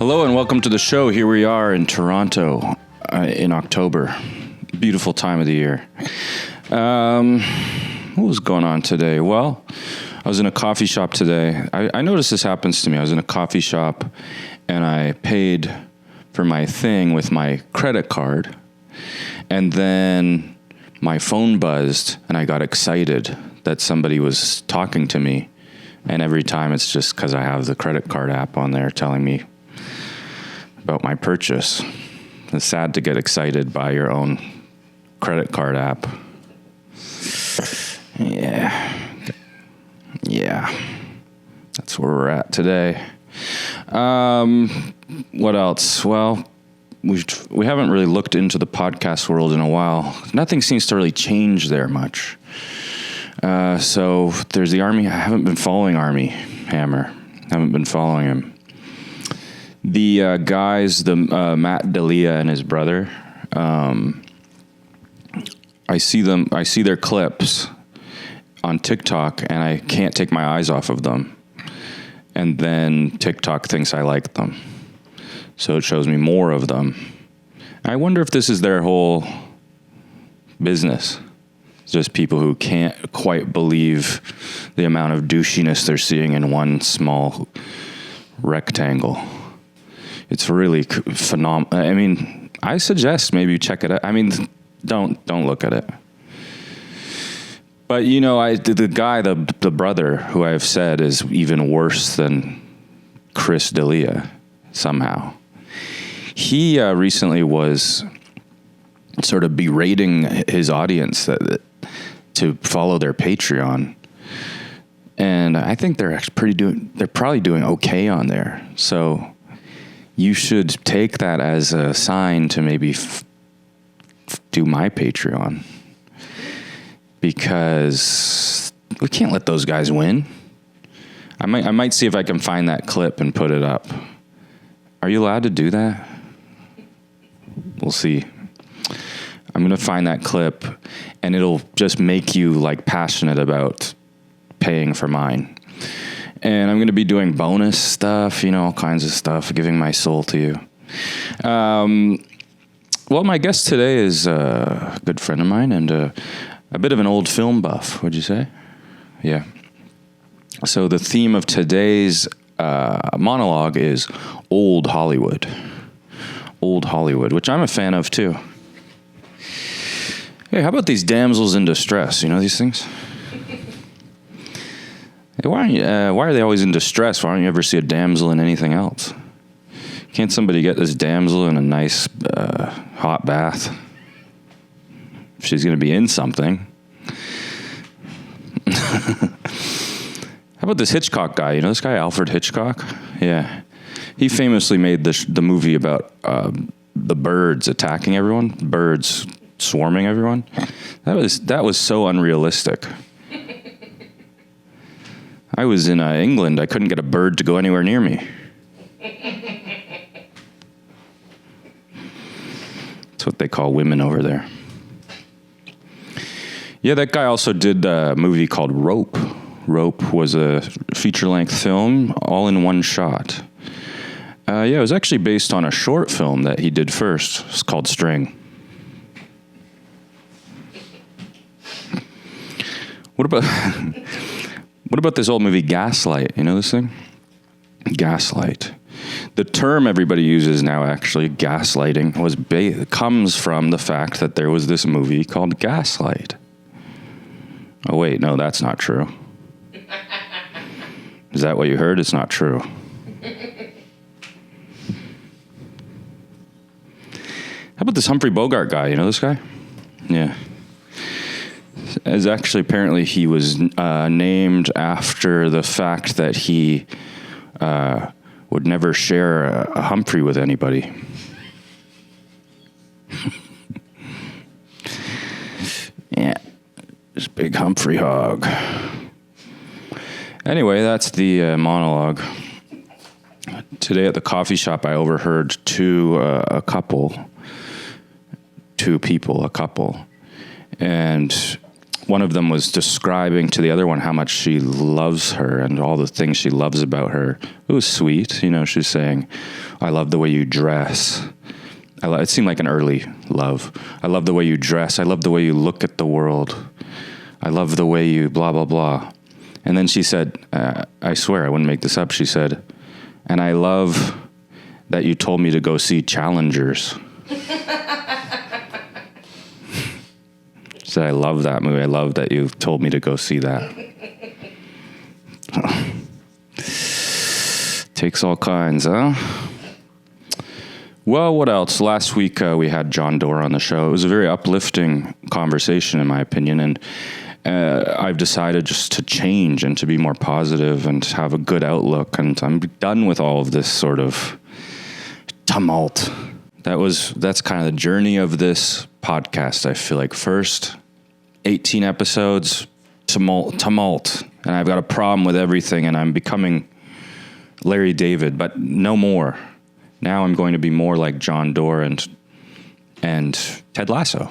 Hello and welcome to the show. Here we are in Toronto in October. Beautiful time of the year. What was going on today? Well, I was in a coffee shop today. I noticed this happens to me. I was in a coffee shop and I paid for my thing with my credit card. And then my phone buzzed and I got excited that somebody was talking to me. And every time it's just because I have the credit card app on there telling me about my purchase. It's sad to get excited by your own credit card app. Yeah. That's where we're at today. What else? Well, we haven't really looked into the podcast world in a while. Nothing seems to really change there much. So there's the Army. I haven't been following Army Hammer. Haven't been following him. The guys, Matt D'Elia and his brother, I see their clips on TikTok, and I can't take my eyes off of them. And then TikTok thinks I like them. So it shows me more of them. I wonder if this is their whole business. It's just people who can't quite believe the amount of douchiness they're seeing in one small rectangle. It's really phenomenal. I mean, I suggest maybe you check it out. I mean, don't look at it. But, you know, the guy, the brother, who I've said is even worse than Chris D'Elia, somehow. He recently was sort of berating his audience to follow their Patreon. And I think they're probably doing okay on there. So you should take that as a sign to maybe do my Patreon. Because we can't let those guys win. I might see if I can find that clip and put it up. Are you allowed to do that? We'll see. I'm going to find that clip, and it'll just make you like passionate about paying for mine. And I'm going to be doing bonus stuff, you know, all kinds of stuff, giving my soul to you. Well, my guest today is a good friend of mine and a bit of an old film buff, would you say? Yeah. So the theme of today's monologue is old Hollywood. Old Hollywood, which I'm a fan of too. Hey, how about these damsels in distress? You know these things? Hey, why are they always in distress? Why don't you ever see a damsel in anything else? Can't somebody get this damsel in a nice hot bath? If she's going to be in something. How about this Hitchcock guy? You know this guy, Alfred Hitchcock? Yeah. He famously made the movie about the birds attacking everyone, birds swarming everyone. That was so unrealistic. I was in England. I couldn't get a bird to go anywhere near me. That's what they call women over there. Yeah, that guy also did a movie called Rope. Rope was a feature-length film, all in one shot. It was actually based on a short film that he did first. It's called String. What about this old movie Gaslight? You know this thing? Gaslight. The term everybody uses now, actually, gaslighting, comes from the fact that there was this movie called Gaslight. Oh, wait, no, that's not true. Is that what you heard? It's not true. How about this Humphrey Bogart guy? You know this guy? Yeah. As actually, apparently, he was named after the fact that he would never share a Humphrey with anybody. Yeah. This big Humphrey hog. Anyway, that's the monologue. Today at the coffee shop, I overheard a couple, and one of them was describing to the other one how much she loves her and all the things she loves about her. It was sweet. You know, she's saying, I love the way you dress. It seemed like an early love. I love the way you dress. I love the way you look at the world. I love the way you blah, blah, blah. And then she said, I swear I wouldn't make this up. She said, and I love that you told me to go see Challengers. She said, I love that movie. I love that you told me to go see that. Takes all kinds, huh? Well, what else? Last week we had John Doerr on the show. It was a very uplifting conversation, in my opinion, and I've decided just to change and to be more positive and have a good outlook, and I'm done with all of this sort of tumult. That's kind of the journey of this podcast. I feel like first 18 episodes, tumult, and I've got a problem with everything, and I'm becoming Larry David, but no more. Now I'm going to be more like John Doerr and Ted Lasso.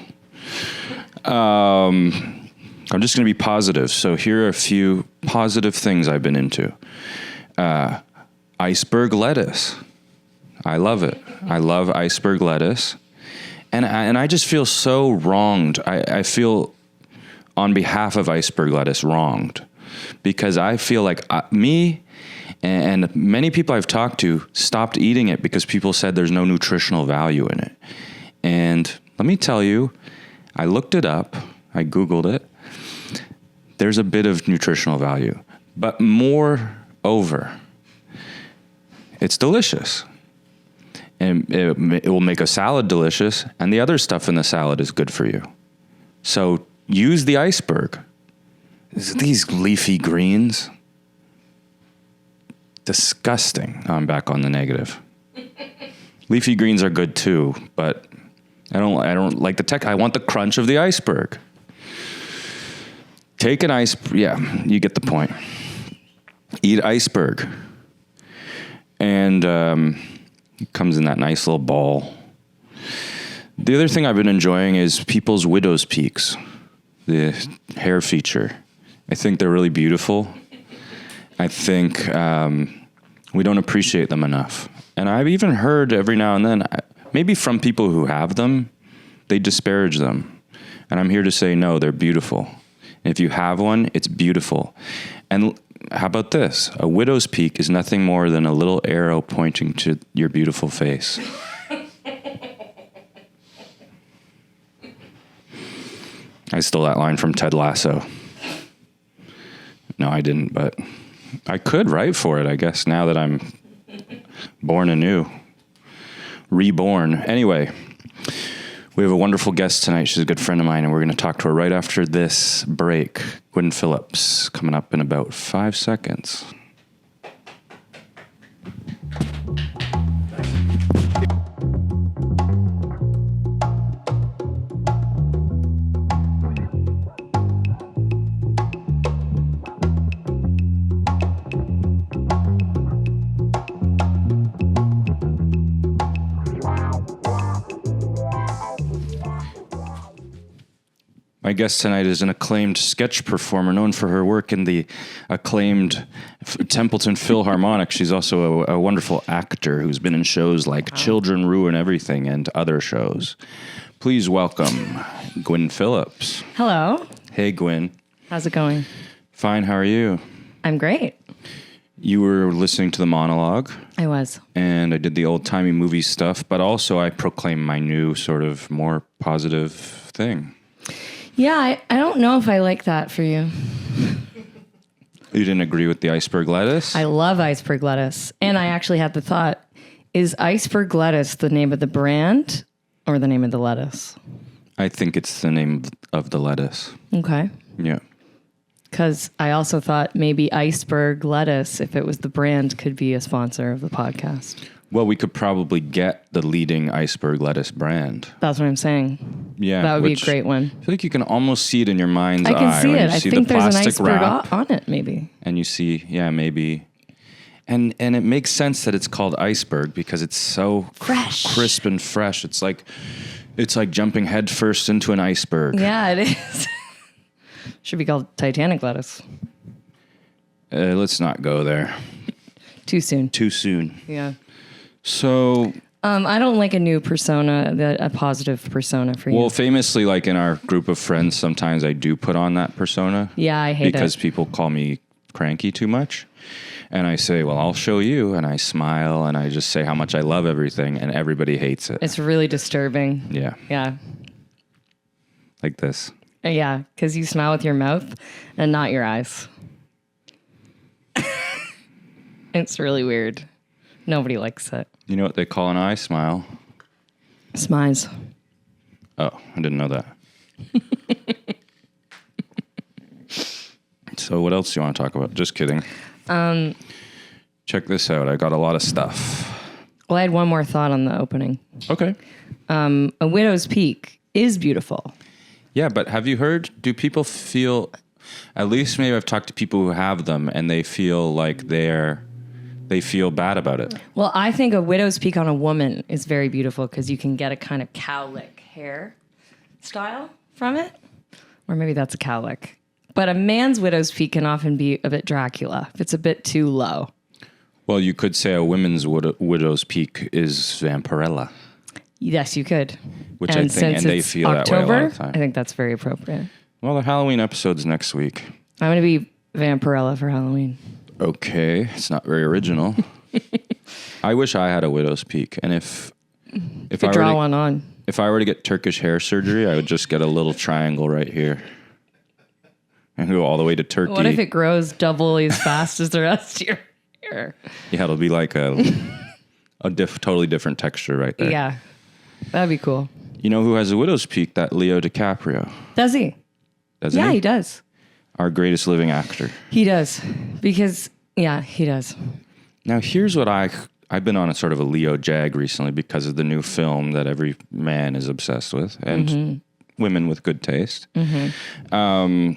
I'm just going to be positive. So here are a few positive things I've been into. Iceberg lettuce. I love it. I love iceberg lettuce. And I just feel so wronged. I feel on behalf of iceberg lettuce wronged because I feel like me and many people I've talked to stopped eating it because people said there's no nutritional value in it. And let me tell you, I looked it up. I Googled it. There's a bit of nutritional value, but moreover, it's delicious. And it will make a salad delicious, and the other stuff in the salad is good for you. So use the iceberg. These leafy greens, disgusting. Now I'm back on the negative. Leafy greens are good too, but I don't like the tech. I want the crunch of the iceberg. Take an yeah, you get the point. Eat iceberg. And it comes in that nice little ball. The other thing I've been enjoying is people's widow's peaks, the hair feature. I think they're really beautiful. I think we don't appreciate them enough. And I've even heard every now and then, maybe from people who have them, they disparage them. And I'm here to say, no, they're beautiful. And if you have one, it's beautiful. And how about this? A widow's peak is nothing more than a little arrow pointing to your beautiful face. I stole that line from Ted Lasso. No, I didn't, but I could write for it, I guess, now that I'm born anew. Reborn. Anyway, we have a wonderful guest tonight. She's a good friend of mine, and we're going to talk to her right after this break. Gwynne Phillips, coming up in about 5 seconds. My guest tonight is an acclaimed sketch performer known for her work in the acclaimed Templeton Philharmonic. She's also a wonderful actor who's been in shows like Children Ruin Everything and other shows. Please welcome Gwynne Phillips. Hello. Hey, Gwynne. How's it going? Fine. How are you? I'm great. You were listening to the monologue. I was. And I did the old-timey movie stuff, but also I proclaimed my new sort of more positive thing. Yeah, I don't know if I like that for you. You didn't agree with the iceberg lettuce? I love iceberg lettuce. And I actually had the thought, is iceberg lettuce the name of the brand or the name of the lettuce? I think it's the name of the lettuce. Okay. Yeah. Because I also thought maybe iceberg lettuce, if it was the brand, could be a sponsor of the podcast. Well, we could probably get the leading iceberg lettuce brand. That's what I'm saying. Yeah. That would be a great one. I feel like you can almost see it in your mind's eye. I can see it. I think there's an iceberg wrap, on it, maybe. And you see, yeah, maybe. And it makes sense that it's called iceberg because it's so fresh, crisp and fresh. It's like jumping headfirst into an iceberg. Yeah, it is. Should be called Titanic lettuce. Let's not go there. Too soon. Too soon. Yeah. So... I don't like a new persona, a positive persona for you. Well, famously, like in our group of friends, sometimes I do put on that persona. Yeah, I hate it. Because people call me cranky too much. And I say, well, I'll show you. And I smile and I just say how much I love everything. And everybody hates it. It's really disturbing. Yeah. Yeah. Like this. Yeah, because you smile with your mouth and not your eyes. It's really weird. Nobody likes it. You know what they call an eye smile? Smize. Oh, I didn't know that. So what else do you want to talk about? Just kidding. Check this out. I got a lot of stuff. Well, I had one more thought on the opening. Okay. A widow's peak is beautiful. Yeah, but have you heard, do people feel, at least maybe I've talked to people who have them and they feel like they feel bad about it. Well, I think a widow's peak on a woman is very beautiful because you can get a kind of cowlick hair style from it. Or maybe that's a cowlick. But a man's widow's peak can often be a bit Dracula if it's a bit too low. Well, you could say a women's widow's peak is Vampirella. Yes, you could. Which I think, and they feel October, that way a lot of the time. I think that's very appropriate. Well, the Halloween episode's next week. I'm going to be Vampirella for Halloween. Okay, it's not very original. I wish I had a widow's peak, and if I draw one on. If I were to get Turkish hair surgery, I would just get a little triangle right here and go all the way to Turkey. What if it grows double as fast as the rest of your hair? Yeah, it'll be like a totally different texture right there. Yeah, that'd be cool. You know who has a widow's peak? That Leo DiCaprio. Does he? Doesn't he? Yeah, he does. Our greatest living actor. He does. Because, yeah, he does. Now, here's what I've been on a sort of a Leo jag recently because of the new film that every man is obsessed with and women with good taste. I've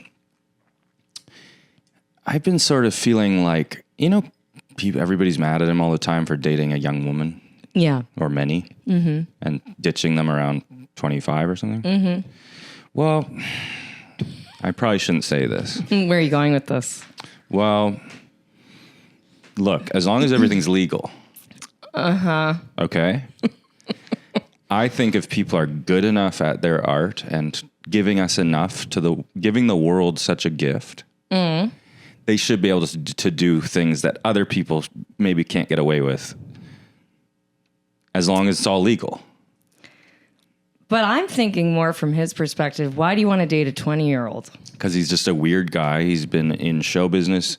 been sort of feeling like, everybody's mad at him all the time for dating a young woman. Yeah. Or many. And ditching them around 25 or something. Well... I probably shouldn't say this. Where are you going with this? Well, look, as long as everything's legal. Okay? I think if people are good enough at their art and giving us enough giving the world such a gift, they should be able to do things that other people maybe can't get away with as long as it's all legal. But I'm thinking more from his perspective. Why do you want to date a 20-year-old? Because he's just a weird guy. He's been in show business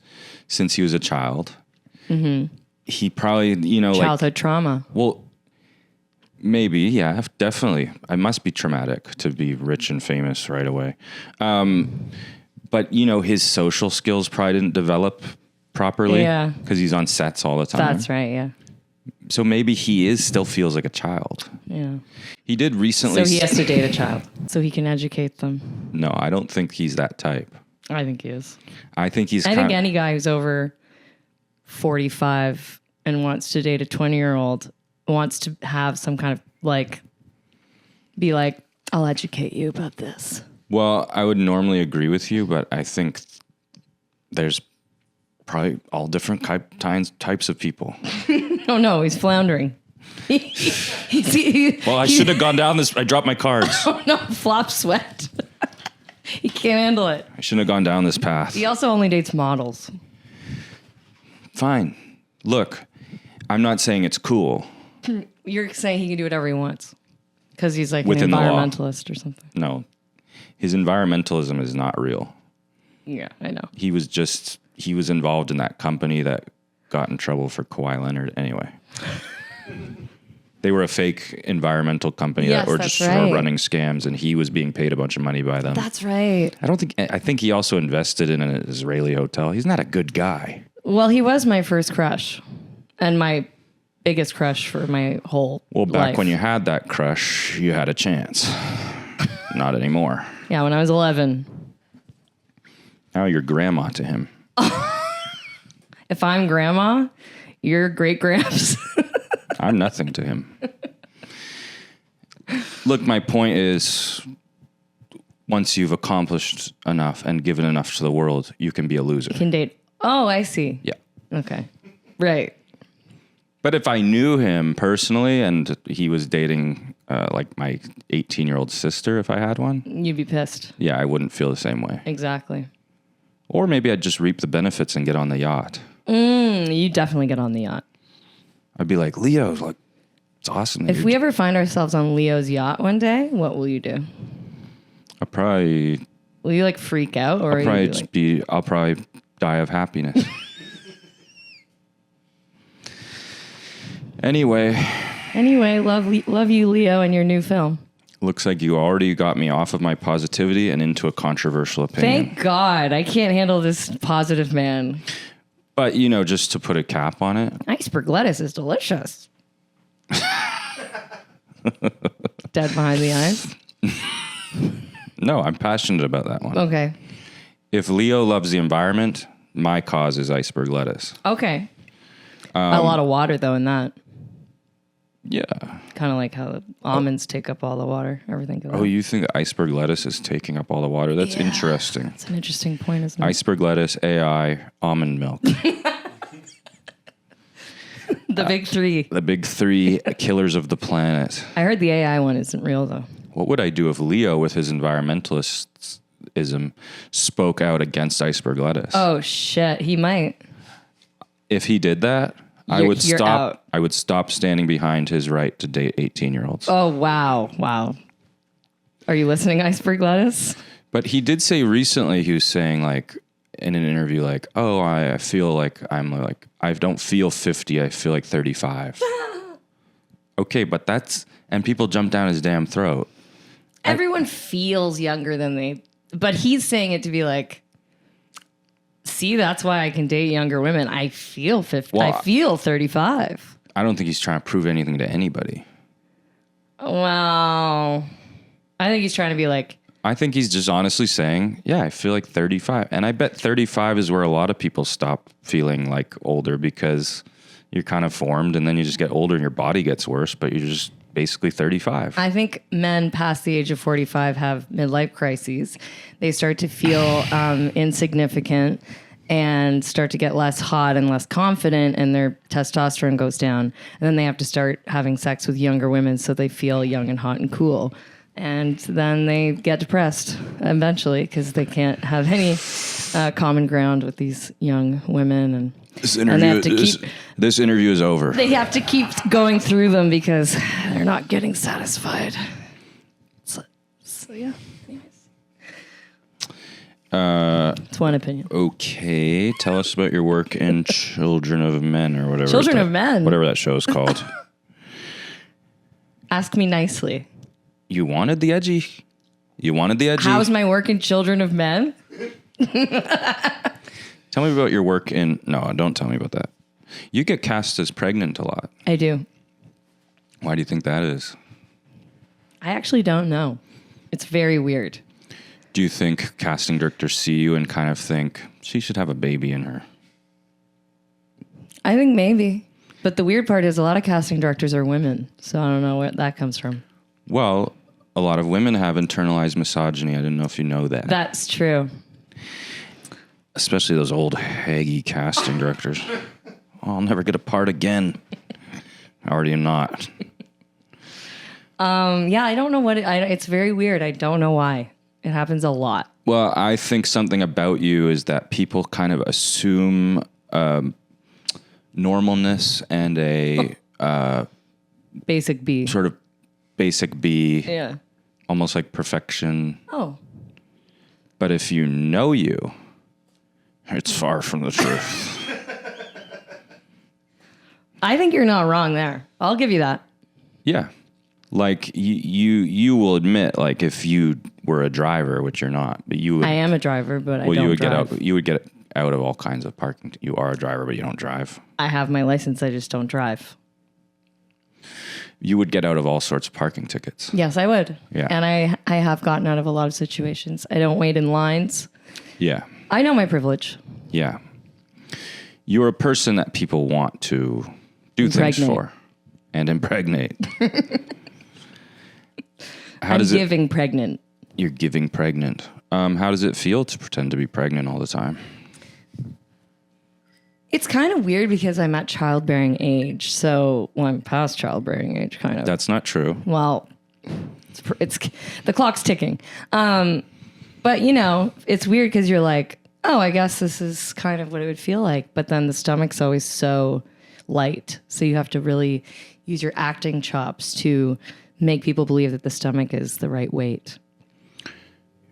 since he was a child. He probably, childhood trauma. Well, maybe, yeah, definitely. It must be traumatic to be rich and famous right away. But, his social skills probably didn't develop properly. Yeah. Because he's on sets all the time. That's right, yeah. So maybe he still feels like a child. Yeah. He did recently... So he has to date a child so he can educate them. No, I don't think he's that type. I think he is. I think any guy who's over 45 and wants to date a 20-year-old wants to have some kind of be like, I'll educate you about this. Well, I would normally agree with you, but I think there's probably all different types of people. Oh no, he's floundering. Well, I should have gone down this. I dropped my cards. Oh no, flop sweat. He can't handle it. I shouldn't have gone down this path. He also only dates models. Fine. Look, I'm not saying it's cool. You're saying he can do whatever he wants because he's like Within an environmentalist or something. No, his environmentalism is not real. Yeah, I know. He was involved in that company that got in trouble for Kawhi Leonard anyway. They were a fake environmental company that were just running scams, and he was being paid a bunch of money by them. That's right. I think he also invested in an Israeli hotel. He's not a good guy. Well, he was my first crush and my biggest crush for my whole back life. when you had that crush, you had a chance. Not anymore. Yeah, when I was 11. Now you're grandma to him. If I'm grandma, you're great gramps. I'm nothing to him. Look, my point is, once you've accomplished enough and given enough to the world, you can be a loser. Can date. Oh, I see. Yeah. Okay. Right. But if I knew him personally and he was dating like my 18-year-old sister, if I had one, You'd be pissed. yeah, I wouldn't feel the same way. Exactly. Or maybe I'd just reap the benefits and get on the yacht. You definitely get on the yacht. I'd be like, Leo, like, it's awesome. If we ever find ourselves on Leo's yacht one day, what will you do? I'll probably Will you like freak out, or I'll probably die of happiness. Anyway, love you, Leo, and your new film. looks like you already got me off of my positivity and into a controversial opinion. Thank God, I can't handle this positive man. But, just to put a cap on it. Iceberg lettuce is delicious. Dead behind the eyes. No, I'm passionate about that one. Okay. If Leo loves the environment, my cause is iceberg lettuce. Okay. A lot of water, though, in that. Yeah. Kind of like how the almonds take up all the water. Everything goes Oh, you think iceberg lettuce is taking up all the water? That's interesting. That's an interesting point, isn't it? Iceberg lettuce, AI, almond milk. The big three. The big three killers of the planet. I heard the AI one isn't real, though. What would I do if Leo, with his environmentalism, spoke out against iceberg lettuce? Oh, shit. He might. If he did that, I would you're stop. out. I would stop standing behind his right to date 18-year-olds. Oh, wow. Wow. Are you listening, iceberg lettuce? But he did say recently, he was saying like in an interview, like, oh, I feel like I don't feel 50. I feel like 35. Okay, but and people jump down his damn throat. Everyone feels younger than but he's saying it to be like, see, that's why I can date younger women. I feel 50. Well, I feel 35. I don't think he's trying to prove anything to anybody. Well, I think he's trying to be like, I think he's just honestly saying, yeah, I feel like 35. And I bet 35 is where a lot of people stop feeling like older, because you're kind of formed and then you just get older and your body gets worse, but you're just basically 35. I think men past the age of 45 have midlife crises. They start to feel insignificant and start to get less hot and less confident, and their testosterone goes down. And then they have to start having sex with younger women so they feel young and hot and cool. And then they get depressed eventually because they can't have any common ground with these young women. And This interview is over. they have to keep going through them because they're not getting satisfied. So yeah. It's one opinion. Okay, tell us about your work in Children of Men or whatever. Children of Men? Whatever that show is called. Ask me nicely. You wanted the edgy. How's my work in Children of Men? Tell me about your work in... No, don't tell me about that. You get cast as pregnant a lot. I do. Why do you think that is? I actually don't know. It's very weird. Do you think casting directors see you and kind of think, she should have a baby in her? I think maybe. But the weird part is a lot of casting directors are women. So I don't know where that comes from. Well, a lot of women have internalized misogyny. I didn't know if you know that. That's true. Especially those old haggy casting directors. Oh, I'll never get a part again. I already am not. Yeah, I don't know what it's very weird. I don't know why. It happens a lot. Well, I think something about you is that people kind of assume normalness and a Basic B. sort of basic B, Yeah. almost like perfection. Oh. But if you know you, it's far from the truth. I think you're not wrong there. I'll give you that. Yeah. Like you will admit, like if you were a driver, which you're not, but you would, I am a driver, but I well, don't you would drive. get out. You would get out of all kinds of parking. You are a driver, but you don't drive. I have my license. I just don't drive. You would get out of all sorts of parking tickets. Yes, I would. Yeah. And I have gotten out of a lot of situations. I don't wait in lines. Yeah. I know my privilege. Yeah. You're a person that people want to do things for and impregnate. I'm giving pregnant. You're giving pregnant. How does it feel to pretend to be pregnant all the time? It's kind of weird because I'm at childbearing age. So, well, I'm past childbearing age, kind of. That's not true. Well, it's the clock's ticking. But, you know, it's weird because you're like, oh, I guess this is kind of what it would feel like. But then the stomach's always so light. So you have to really use your acting chops to make people believe that the stomach is the right weight.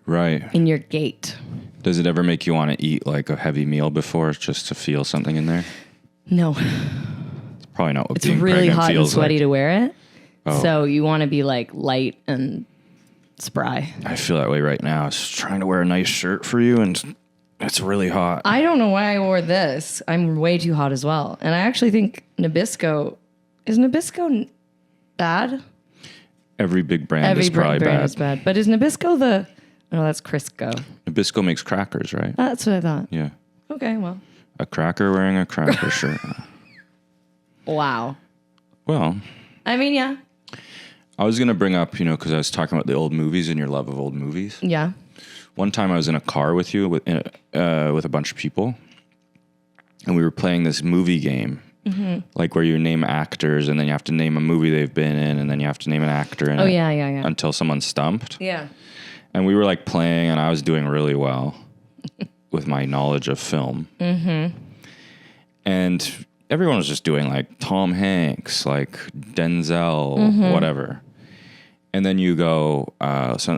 Right. In your gait. Does it ever make you want to eat like a heavy meal before just to feel something in there? No. It's probably not what it's being really pregnant hot and feels sweaty like. to wear it. Oh. So you want to be like light and spry. I feel that way right now. I was trying to wear a nice shirt for you and it's really hot. I don't know why I wore this. I'm way too hot as well. And I actually think Nabisco, is Nabisco bad? Every big brand is probably brand bad. is bad. But is Nabisco no, that's Crisco. Nabisco makes crackers, right? That's what I thought. Yeah. Okay, well. A cracker wearing a cracker shirt. Wow. Well. I mean, yeah. I was going to bring up, because I was talking about the old movies and your love of old movies. Yeah. One time I was in a car with you with a bunch of people, and we were playing this movie game, like where you name actors, and then you have to name a movie they've been in, and then you have to name an actor in it. Yeah. Until someone's stumped. Yeah. And we were like playing, and I was doing really well with my knowledge of film. Mm-hmm. And everyone was just doing like Tom Hanks, like Denzel, whatever. And then you go,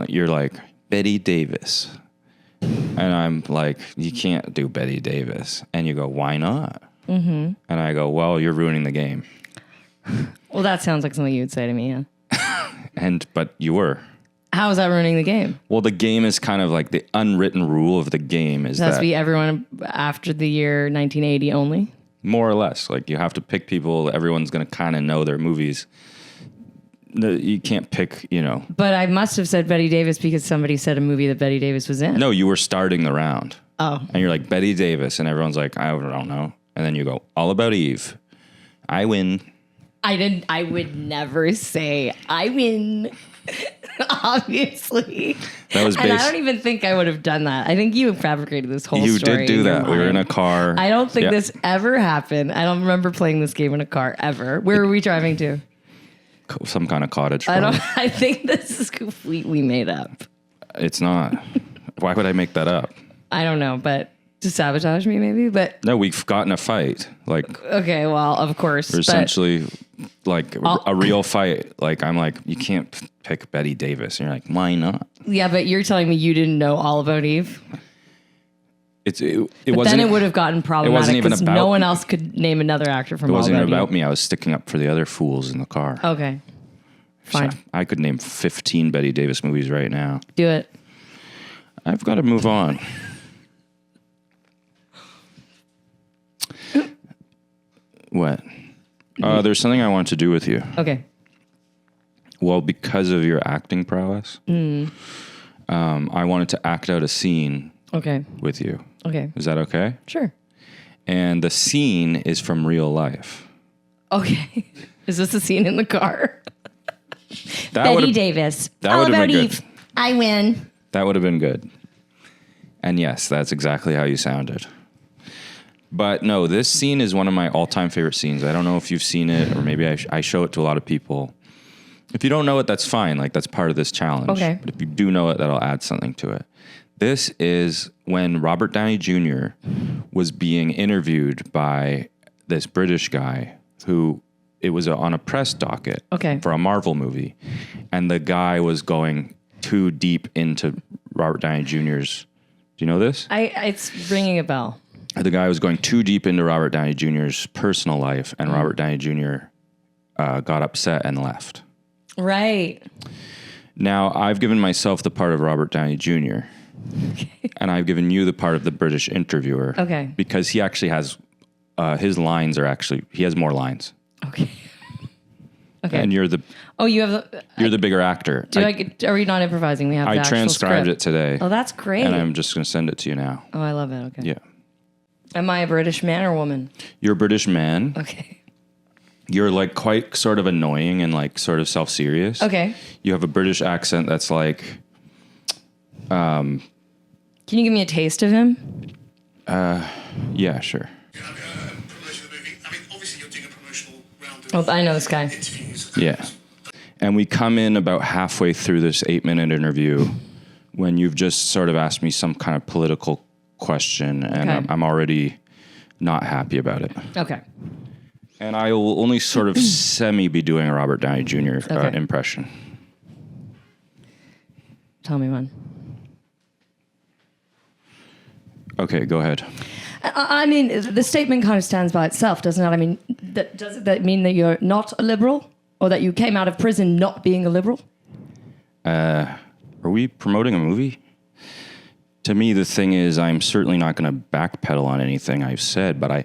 you're like, Betty Davis. And I'm like, you can't do Betty Davis. And you go, why not? Mm-hmm. And I go, well, you're ruining the game. Well, that sounds like something you would say to me, yeah. But you were. How is that ruining the game? Well, the game is kind of like the unwritten rule of the game is It has that to be everyone after the year 1980 only? More or less. Like you have to pick people. Everyone's going to kind of know their movies. You can't pick, But I must have said Betty Davis because somebody said a movie that Betty Davis was in. No, you were starting the round. Oh. And you're like, Betty Davis. And everyone's like, I don't know. And then you go, All About Eve. I win. I would never say I win. Obviously. That was and I don't even think I would have done that. I think you fabricated this whole You story. did do that. We were in a car. I don't think this ever happened. I don't remember playing this game in a car ever. Where were we driving to? Some kind of cottage. Probably. I think this is completely made up. It's not. Why would I make that up? I don't know, but to sabotage me maybe, but no, we've gotten a fight. Like okay, well, of course. Essentially like a real fight. Like I'm like, you can't pick Betty Davis. And you're like, why not? Yeah, but you're telling me you didn't know All About Eve? It but wasn't. then it would have gotten problematic because no one else could name another actor from All About Eve. It wasn't about me. I was sticking up for the other fools in the car. Okay. Fine. So I could name 15 Betty Davis movies right now. Do it. I've got to move on. What? There's something I want to do with you. Okay. Well, because of your acting prowess, I wanted to act out a scene with you. Okay. Is that okay? Sure. And the scene is from real life. Okay. Is this a scene in the car? Betty Davis. That All would have About been Eve. good. I win. That would have been good. And yes, that's exactly how you sounded. But no, this scene is one of my all-time favorite scenes. I don't know if you've seen it, or maybe I show it to a lot of people. If you don't know it, that's fine. Like, that's part of this challenge. Okay. But if you do know it, that'll add something to it. This is when Robert Downey Jr. was being interviewed by this British guy who, it was on a press docket for a Marvel movie. And the guy was going too deep into Robert Downey Jr.'s. Do you know this? It's ringing a bell. The guy was going too deep into Robert Downey Jr.'s personal life, and Robert Downey Jr. Got upset and left. Right. Now, I've given myself the part of Robert Downey Jr., and I've given you the part of the British interviewer. Okay. Because he actually has, his lines are actually, he has more lines. Okay. Okay. And you're the... Oh, you have the... You're the bigger actor. Are we not improvising? We have the I actual transcribed script. it today. Oh, that's great. And I'm just going to send it to you now. Oh, I love it. Okay. Yeah. Am I a British man or woman? You're a British man. Okay. You're like quite sort of annoying and like sort of self-serious. Okay. You have a British accent that's like, Can you give me a taste of him? Yeah, sure. Promoting the movie. I mean, obviously you're doing a promotional round of Oh, I know this guy. interviews. Yeah. And we come in about halfway through this 8-minute interview when you've just sort of asked me some kind of political question, and Okay. I'm already not happy about it. Okay. And I will only sort of semi be doing a Robert Downey Jr. Okay. Impression. Tell me when. Okay, go ahead. I mean, the statement kind of stands by itself, doesn't it? I mean, does that mean that you're not a liberal? Or that you came out of prison not being a liberal? Are we promoting a movie? To me, the thing is, I'm certainly not going to backpedal on anything I've said, but I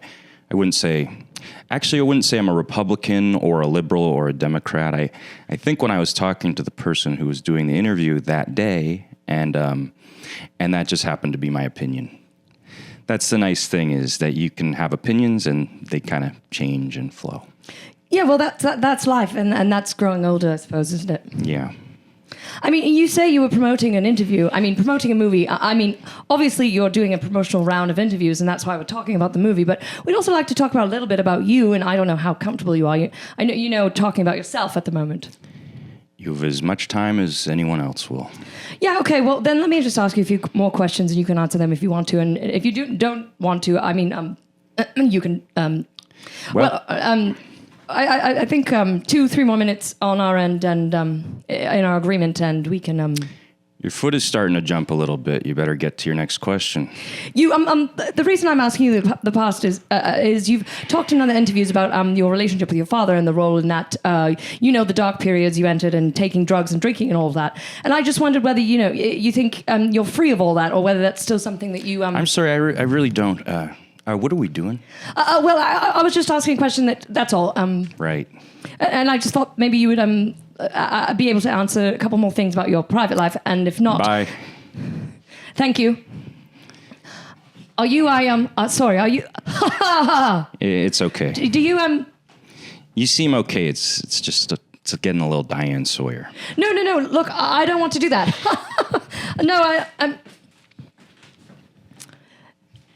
wouldn't say... Actually, I wouldn't say I'm a Republican or a liberal or a Democrat. I think when I was talking to the person who was doing the interview that day, and that just happened to be my opinion. That's the nice thing, is that you can have opinions and they kind of change and flow. Yeah, well, that's life, and that's growing older, I suppose, isn't it? Yeah. I mean, you say you were promoting an interview. I mean, promoting a movie. I mean, obviously you're doing a promotional round of interviews, and that's why we're talking about the movie. But we'd also like to talk about a little bit about you, and I don't know how comfortable you are. I know you know talking about yourself at the moment. You have as much time as anyone else will. Yeah, okay. Well, then let me just ask you a few more questions, and you can answer them if you want to. And if you don't want to, I mean, you can... I think 2-3 more minutes on our end and in our agreement, and we can. Your foot is starting to jump a little bit. You better get to your next question. You the reason I'm asking you the past is you've talked in other interviews about your relationship with your father and the role in that. The dark periods you entered and taking drugs and drinking and all of that. And I just wondered whether you think you're free of all that, or whether that's still something that you. I'm sorry, I really don't. What are we doing? Well, I was just asking a question. That's all. Right. And I just thought maybe you would be able to answer a couple more things about your private life, and if not, Bye. Thank you. Are you? Sorry. Are you? It's okay. Do you? You seem okay. It's just it's getting a little Diane Sawyer. No. Look, I don't want to do that. No, I'm.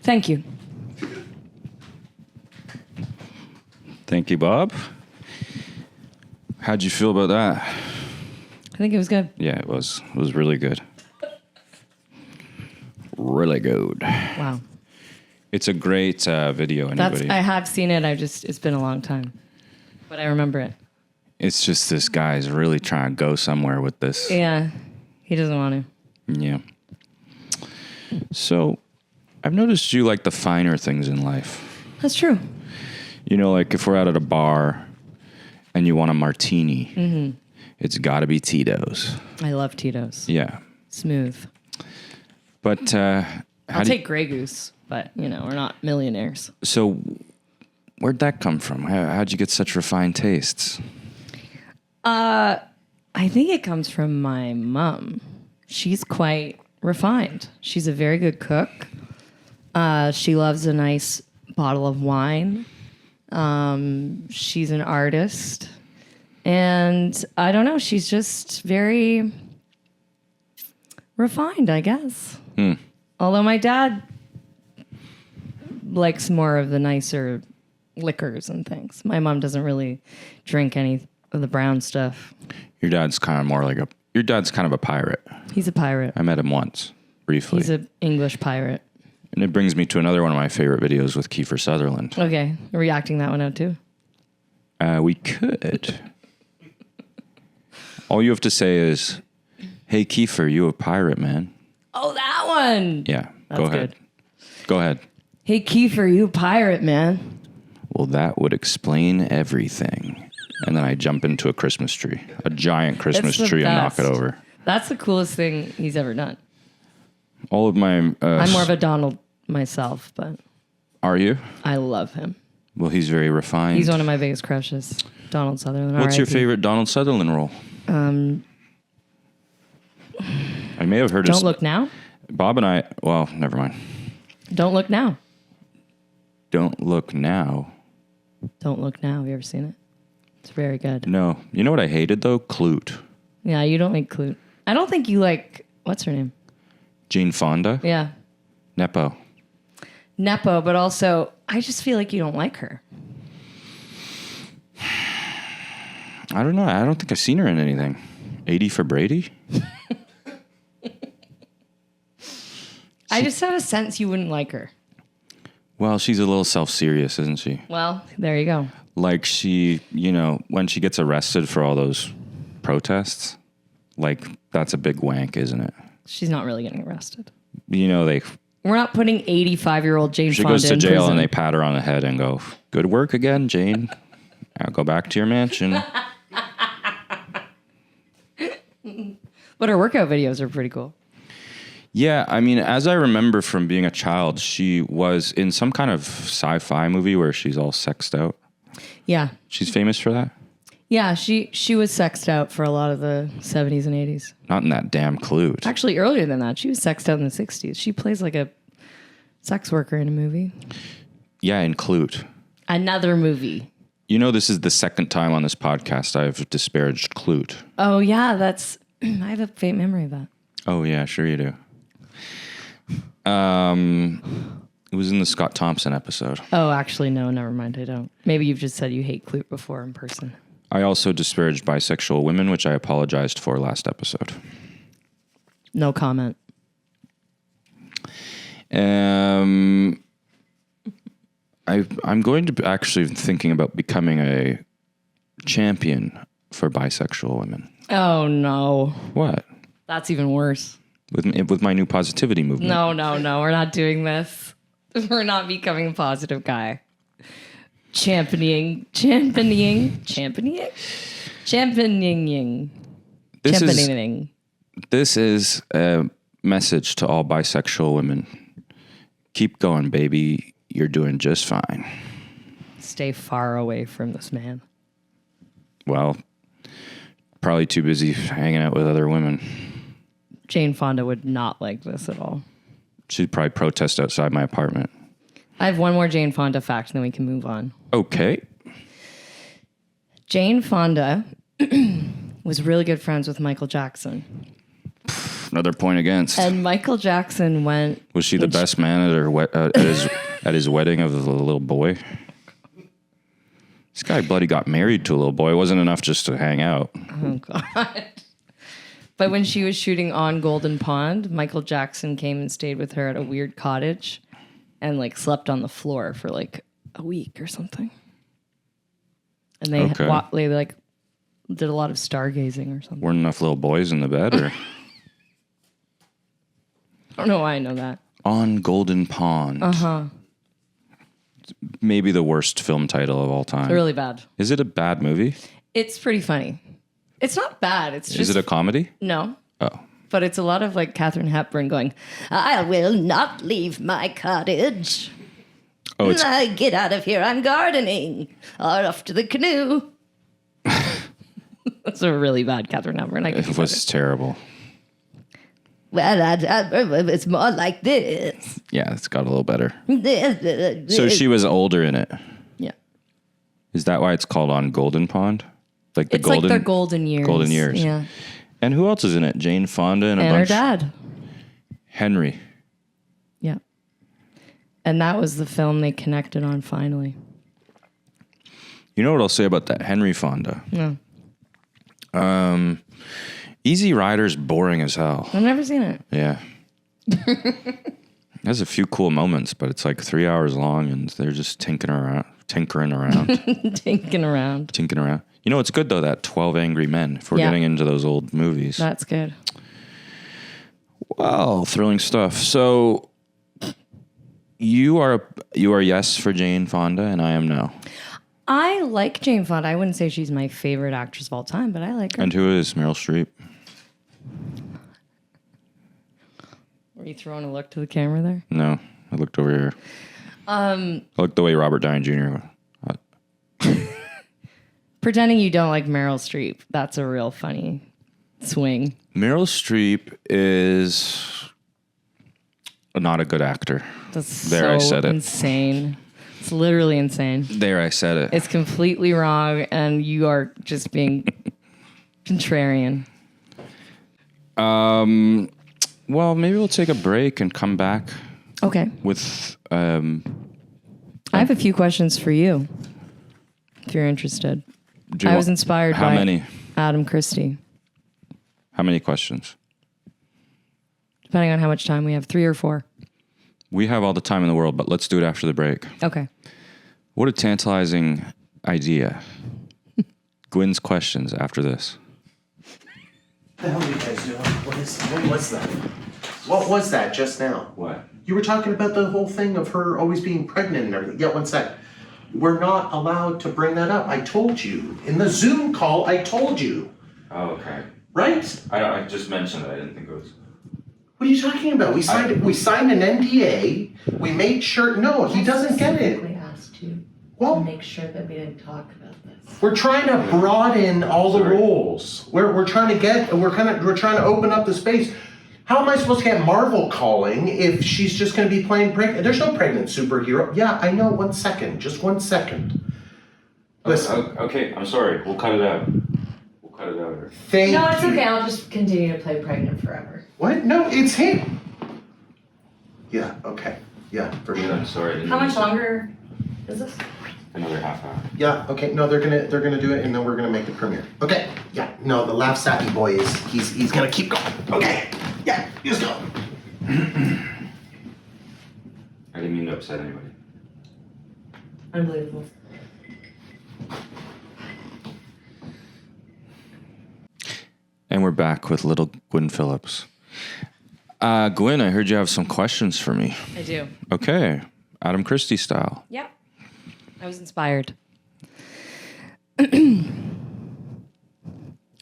Thank you. Thank you, Bob. How'd you feel about that? I think it was good. Yeah, it was. It was really good. Really good. Wow. It's a great video. Anybody? I have seen it. It's been a long time, but I remember it. It's just this guy's really trying to go somewhere with this. Yeah, he doesn't want to. Yeah. So, I've noticed you like the finer things in life. That's true. Like if we're out at a bar and you want a martini, it's got to be Tito's. I love Tito's. Yeah. Smooth. But I'll take Grey Goose, but we're not millionaires. So, where'd that come from? How'd you get such refined tastes? I think it comes from my mom. She's quite refined. She's a very good cook. She loves a nice bottle of wine. She's an artist. And I don't know, she's just very refined, I guess. Although my dad likes more of the nicer liquors and things. My mom doesn't really drink any of the brown stuff. Your dad's kind of a pirate. He's a pirate. I met him once, briefly. He's an English pirate. And it brings me to another one of my favorite videos with Kiefer Sutherland. Okay, are we acting that one out too? We could. All you have to say is, "Hey, Kiefer, you a pirate, man." Oh, that one. Yeah, That's go ahead. good. Go ahead. Hey, Kiefer, you a pirate, man. Well, that would explain everything. And then I jump into a Christmas tree, a giant Christmas It's the tree, and knock best. it over. That's the coolest thing he's ever done. All of my... I'm more of a Donald myself, but Are you? I love him. Well, he's very refined. He's one of my biggest crushes, Donald Sutherland. What's your R.I.P. favorite Donald Sutherland role? I may have heard Don't Look Now? Bob and I... Well, never mind. Don't Look Now. Don't Look Now. Don't Look Now. Have you ever seen it? It's very good. No. You know what I hated, though? Clute. Yeah, you don't like Clute. I don't think you like... What's her name? Jane Fonda? Yeah. Nepo. Nepo, but also, I just feel like you don't like her. I don't know. I don't think I've seen her in anything. 80 for Brady? I just have a sense you wouldn't like her. Well, she's a little self-serious, isn't she? Well, there you go. Like she, when she gets arrested for all those protests, like that's a big wank, isn't it? She's not really getting arrested. We're not putting 85-year-old Jane she Fonda goes to in jail prison. and they pat her on the head and go, "Good work again, Jane. Now go back to your mansion." But her workout videos are pretty cool. Yeah, I mean, as I remember from being a child, she was in some kind of sci-fi movie where she's all sexed out. Yeah. She's famous for that? Yeah, she was sexed out for a lot of the 70s and 80s. Not in that damn Clute. Actually, earlier than that, she was sexed out in the 60s. She plays like a sex worker in a movie. Yeah, in Clute. Another movie. This is the second time on this podcast I've disparaged Clute. Oh, yeah, that's... I have a faint memory of that. Oh, yeah, sure you do. It was in the Scott Thompson episode. Oh, actually, no, never mind. I don't. Maybe you've just said you hate Clute before in person. I also disparaged bisexual women, which I apologized for last episode. No comment. I'm going to actually thinking about becoming a champion for bisexual women. Oh, no. What? That's even worse. With my new positivity movement. No. We're not doing this. We're not becoming a positive guy. Championing. This is a message to all bisexual women. Keep going, baby. You're doing just fine. Stay far away from this man. Well, probably too busy hanging out with other women. Jane Fonda would not like this at all. She'd probably protest outside my apartment. I have one more Jane Fonda fact, and then we can move on. Okay. Jane Fonda was really good friends with Michael Jackson. Another point against. And Michael Jackson went... Was she the best man at his wedding of the little boy? This guy bloody got married to a little boy. It wasn't enough just to hang out. Oh, God. But when she was shooting on Golden Pond, Michael Jackson came and stayed with her at a weird cottage and slept on the floor for a week or something. And they did a lot of stargazing or something. Weren't enough little boys in the bed, or? I don't know why I know that. On Golden Pond. Uh-huh. Maybe the worst film title of all time. It's really bad. Is it a bad movie? It's pretty funny. It's not bad. It's just... Is it a comedy? No. Oh. But it's a lot of Katharine Hepburn going, "I will not leave my cottage. Oh, it's... Get out of here. I'm gardening. Or off to the canoe." That's a really bad Katharine Hepburn. It was terrible. Well, it's more like this. Yeah, it's got a little better. So she was older in it. Yeah. Is that why it's called On Golden Pond? It's like their golden years. Golden years. Yeah. And who else is in it? Jane Fonda and a bunch. And her dad. Henry. Yeah. And that was the film they connected on finally. You know what I'll say about that Henry Fonda? Yeah. Easy Rider's boring as hell. I've never seen it. Yeah. Has a few cool moments, but it's 3 hours long and they're just tinkering around. Tinking around. You know, it's good though, that 12 Angry Men, if we're getting into those old movies. That's good. Well, thrilling stuff. So you are yes for Jane Fonda and I am no. I like Jane Fonda. I wouldn't say she's my favorite actress of all time, but I like her. And who is Meryl Streep? Were you throwing a look to the camera there? No, I looked over here. I looked the way Robert Downey Jr. Pretending you don't like Meryl Streep. That's a real funny swing. Meryl Streep is not a good actor. That's There, so I said it. insane. It's literally insane. There, I said it. It's completely wrong, and you are just being contrarian. Well, maybe we'll take a break and come back Okay. with. I have a few questions for you, if you're interested. I was inspired how by many? Adam Christie. How many questions? Depending on how much time we have, 3 or 4. We have all the time in the world, but let's do it after the break. Okay. What a tantalizing idea. Gwynne's questions after this. What the hell are you guys doing? What was that? What was that just now? What? You were talking about the whole thing of her always being pregnant and everything. Yeah, one sec. We're not allowed to bring that up. I told you. In the Zoom call, I told you. Oh, okay. Right? I just mentioned it. I didn't think it was. What are you talking about? We signed an NDA. We made sure. No, he doesn't get it. I asked you Well, to make sure that we didn't talk about this. we're trying to broaden all the Sorry. rules. We're trying to open up the space. How am I supposed to get Marvel calling if she's just going to be playing pregnant? There's no pregnant superhero. Yeah, I know. 1 second. Just 1 second. Listen. Okay, I'm sorry. We'll cut it out. We'll cut it out. Thank No, it's you. okay. I'll just continue to play pregnant forever. What? No, it's him. Yeah. Okay. Yeah. For sure. I'm sorry. I didn't How mean much to- longer is this? Another half hour. Yeah. Okay. No, they're gonna do it, and then we're gonna make the premiere. Okay. Yeah. No, the laugh sappy boy he's gonna keep going. Okay. Yeah. Just go. I didn't mean to upset anybody. Unbelievable. And we're back with little Gwynne Phillips. Gwynne, I heard you have some questions for me. I do. Okay. Adam Christie style. Yep. I was inspired.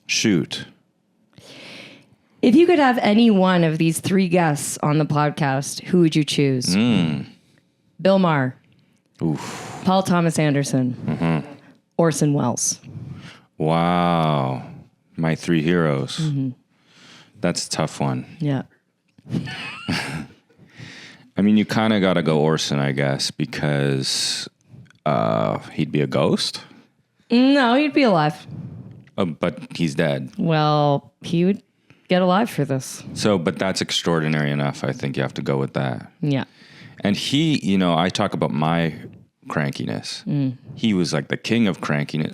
Shoot. If you could have any one of these 3 guests on the podcast, who would you choose? Bill Maher, Oof. Paul Thomas Anderson, Orson Welles. Wow. My 3 heroes. That's a tough one. Yeah. I mean, you kind of got to go Orson, I guess, because he'd be a ghost. No, he'd be alive. But he's dead. Well, he would get alive for this. So, but that's extraordinary enough. I think you have to go with that. Yeah. And he, I talk about my crankiness. He was like the king of crankiness.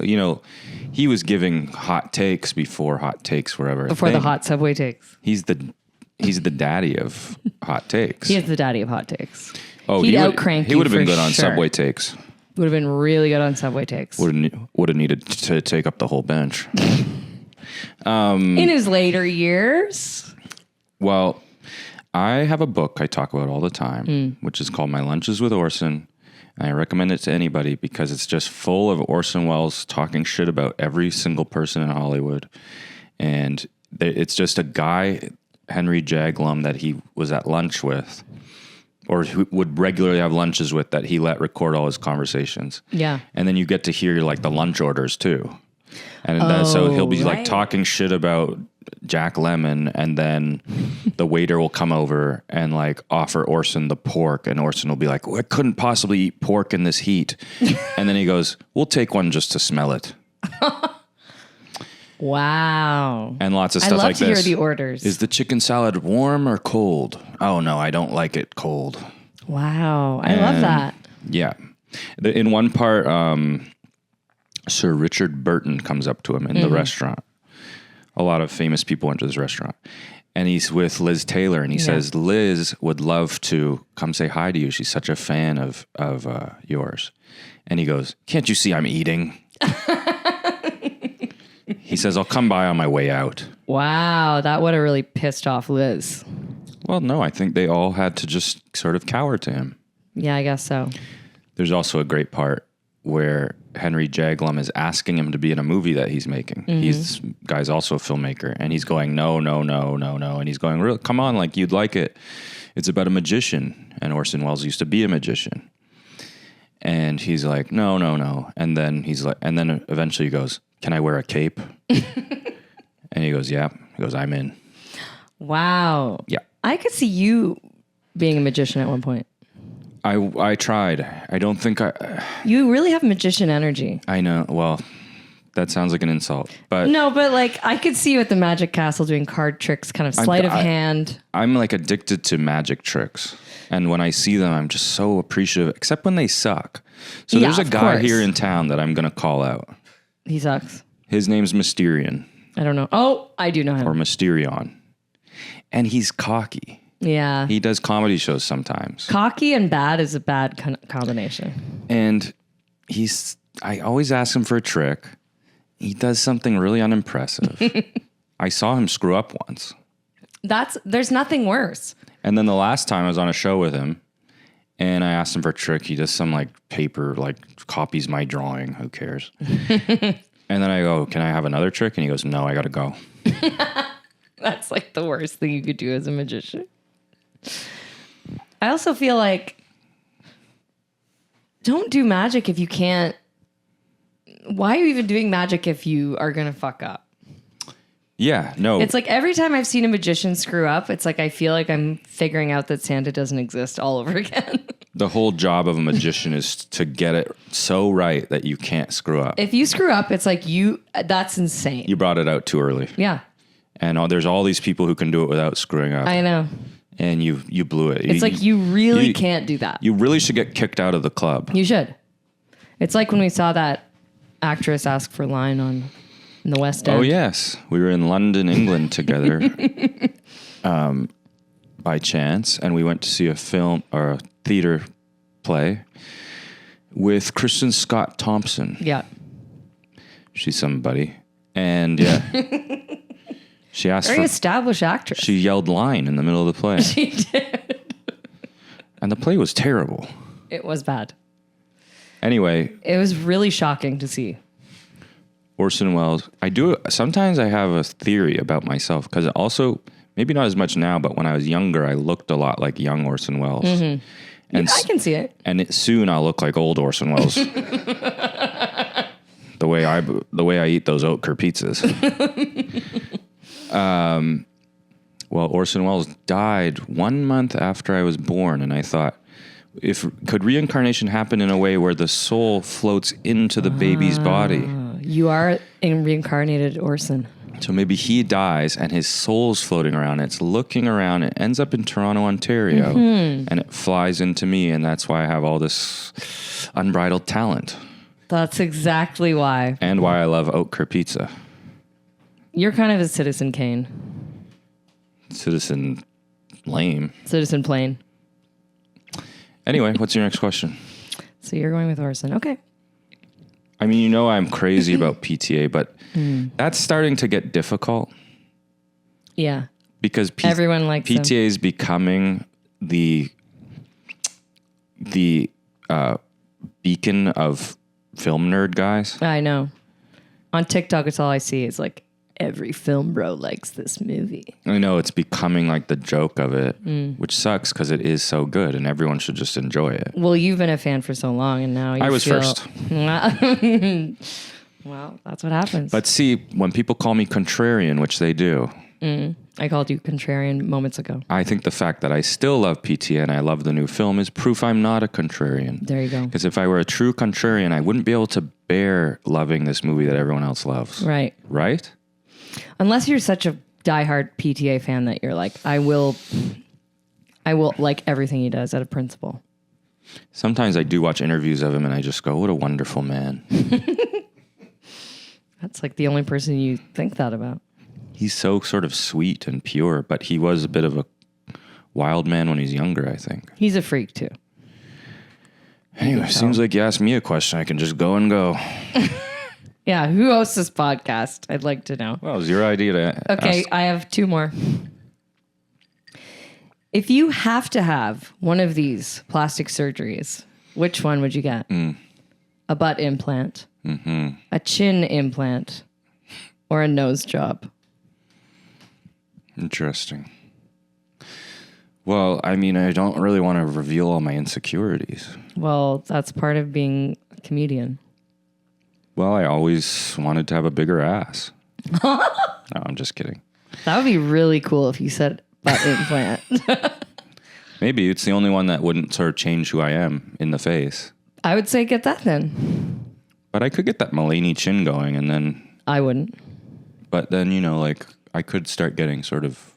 He was giving hot takes before hot takes were ever a Before the thing. hot Subway takes. He's the daddy of hot takes. He is the daddy of hot takes. Oh, He'd he out-crank He would have you been for good on sure. Subway takes. Would have been really good on Subway takes. Would have needed to take up the whole bench. In his later years. Well, I have a book I talk about all the time, which is called My Lunches with Orson. And I recommend it to anybody because it's just full of Orson Welles talking shit about every single person in Hollywood. And it's just a guy, Henry Jaglom, that he was at lunch with, or who would regularly have lunches with, that he let record all his conversations. Yeah. And then you get to hear like the lunch orders too. And so he'll be like right. talking shit about Jack Lemmon, and then the waiter will come over and like offer Orson the pork, and Orson will be like, "I couldn't possibly eat pork in this heat." And then he goes, "We'll take one just to smell it." Wow. And lots of I stuff love like to this. hear the orders. Is the chicken salad warm or cold? Oh no, I don't like it cold. Wow. I love that. Yeah. In one part, Sir Richard Burton comes up to him in the restaurant. A lot of famous people went to this restaurant. And he's with Liz Taylor, and he says, Liz would love to come say hi to you. She's such a fan of yours. And he goes, can't you see I'm eating? He says, I'll come by on my way out. Wow. That would have really pissed off Liz. Well, no, I think they all had to just sort of cower to him. Yeah, I guess so. There's also a great part where Henry Jaglom is asking him to be in a movie that he's making. This guy's also a filmmaker, and he's going, no. And he's going, really, come on, like, you'd like it. It's about a magician. And Orson Welles used to be a magician. And he's like, no. And then he's like, and then eventually he goes, can I wear a cape? And he goes, yeah. He goes, I'm in. Wow. Yeah. I could see you being a magician at one point. I tried. I don't think You really have magician energy. I know. Well, That sounds like an insult. But No, but like I could see you at the Magic Castle doing card tricks, kind of sleight of hand. I'm like addicted to magic tricks. And when I see them, I'm just so appreciative, except when they suck. So Yeah, there's a of guy course. here in town that I'm going to call out. He sucks. His name's Mysterion I don't know. Oh, I do know him. or Mysterion. And he's cocky. Yeah. He does comedy shows sometimes. Cocky and bad is a bad combination. And I always ask him for a trick. He does something really unimpressive. I saw him screw up once. There's nothing worse. And then the last time I was on a show with him and I asked him for a trick. He does some like paper, like copies my drawing. Who cares? And then I go, can I have another trick? And he goes, no, I got to go. That's like the worst thing you could do as a magician. I also feel like don't do magic if you can't. Why are you even doing magic if you are going to fuck up? Yeah, no. It's like every time I've seen a magician screw up, it's like I feel like I'm figuring out that Santa doesn't exist all over again. The whole job of a magician is to get it so right that you can't screw up. If you screw up, it's like that's insane. You brought it out too early. Yeah, And there's all these people who can do it without screwing up. I know. And you blew it. It's like you really can't do that. You really should get kicked out of the club. You should. It's like when we saw that actress ask for line in the West End. Oh, yes. We were in London, England together by chance. And we went to see a film or a theater play with Kristen Scott Thompson. Yeah. She's somebody. And yeah, she asked Very established actress. she yelled line in the middle of the play. She did. And the play was terrible. It was bad. Anyway, It was really shocking to see. Orson Welles. Sometimes I have a theory about myself because also, maybe not as much now, but when I was younger, I looked a lot like young Orson Welles. Mm-hmm. And I can see it. And soon I'll look like old Orson Welles. the way I eat those Oetker pizzas. Well, Orson Welles died 1 month after I was born, and I thought, could reincarnation happen in a way where the soul floats into the baby's body? You are a reincarnated Orson. So maybe he dies and his soul's floating around. It's looking around. It ends up in Toronto, Ontario, and it flies into me, and that's why I have all this unbridled talent. That's exactly why. And why I love Oetker pizza. You're kind of a Citizen Kane. Citizen lame. Citizen Plain. Anyway, what's your next question? So you're going with Orson. Okay. I mean, I'm crazy about PTA, but that's starting to get difficult Yeah. because Everyone likes PTA him. is becoming the beacon of film nerd guys. I know. On TikTok, it's all I see. It's like, every film bro likes this movie. I know it's becoming like the joke of it, which sucks because it is so good and everyone should just enjoy it. Well, you've been a fan for so long, and now I was first. Well, that's what happens. But see, when people call me contrarian, which they do, I called you contrarian moments ago. I think the fact that I still love PTA and I love the new film is proof I'm not a contrarian. There you go. Because if I were a true contrarian, I wouldn't be able to bear loving this movie that everyone else loves. Right. Right? Unless you're such a diehard PTA fan that you're like, I will like everything he does out of principle. Sometimes I do watch interviews of him and I just go, what a wonderful man. That's like the only person you think that about. He's so sort of sweet and pure, but he was a bit of a wild man when he's younger, I think. He's a freak too. Anyway, seems like you asked me a question. I can just go and go. Yeah, who hosts this podcast? I'd like to know. Well, it was your idea to Okay, ask. I have two more. If you have to have one of these plastic surgeries, which one would you get? A butt implant, a chin implant, or a nose job? Interesting. Well, I mean, I don't really want to reveal all my insecurities. Well, that's part of being a comedian. Well, I always wanted to have a bigger ass. No, I'm just kidding. That would be really cool if you said butt implant. Maybe it's the only one that wouldn't sort of change who I am in the face. I would say get that then. But I could get that Mulaney chin going, and then, I wouldn't. but then, like, I could start getting sort of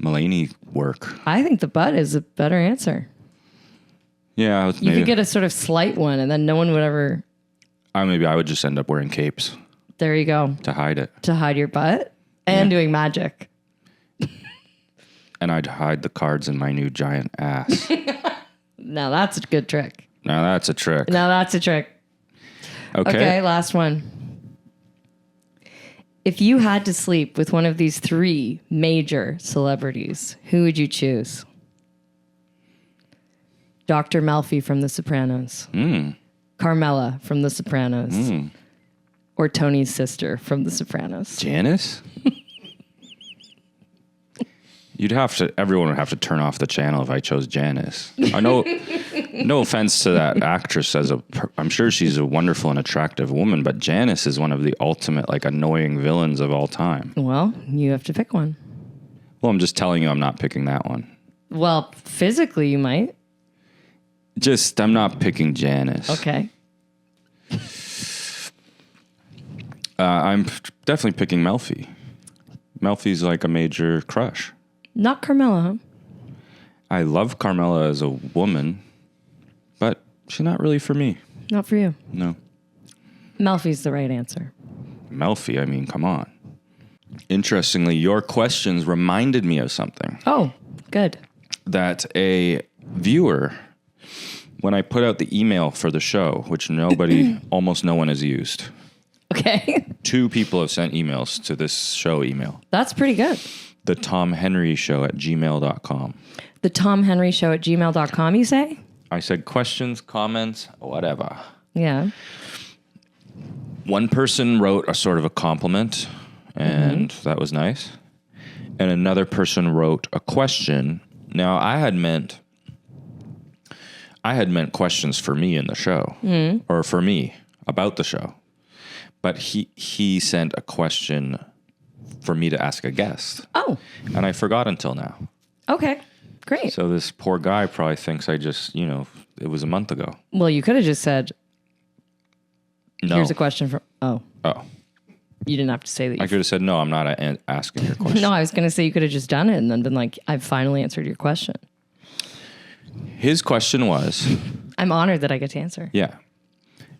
Mulaney work. I think the butt is a better answer. Yeah. You could get a sort of slight one, and then no one would ever. Maybe I would just end up wearing capes There you go. to hide it. To hide your butt and doing magic. And I'd hide the cards in my new giant ass. Now that's a good trick. Now that's a trick. Now that's a trick. Okay, last one. If you had to sleep with one of these 3 major celebrities, who would you choose? Dr. Malfi from The Sopranos. Carmela from The Sopranos. Or Tony's sister from The Sopranos. Janice? Everyone would have to turn off the channel if I chose Janice. I know, no offense to that actress I'm sure she's a wonderful and attractive woman, but Janice is one of the ultimate, like, annoying villains of all time. Well, you have to pick one. Well, I'm just telling you I'm not picking that one. Well, physically you might. I'm not picking Janice. Okay. I'm definitely picking Melfi. Melfi's like a major crush. Not Carmela, huh? I love Carmela as a woman, but she's not really for me. Not for you. No. Malfi's the right answer. Melfi, I mean, come on. Interestingly, your questions reminded me of something. Oh, good. That a viewer, when I put out the email for the show, which almost no one has used. Okay. 2 people have sent emails to this show email. That's pretty good. The Tom Henry Show at gmail.com. The Tom Henry Show at gmail.com, you say? I said questions, comments, whatever. Yeah. One person wrote a sort of a compliment, and that was nice. And another person wrote a question. Now, I had meant questions for me in the show, or for me about the show. But he sent a question for me to ask a guest. Oh. And I forgot until now. Okay. Great. So this poor guy probably thinks I just, it was a month ago. Well, you could have just said, No. here's a question from... Oh. Oh. You didn't have to say that. I could have said, no, I'm not asking your question. No, I was going to say you could have just done it and then been like, I've finally answered your question. His question was... I'm honored that I get to answer. Yeah.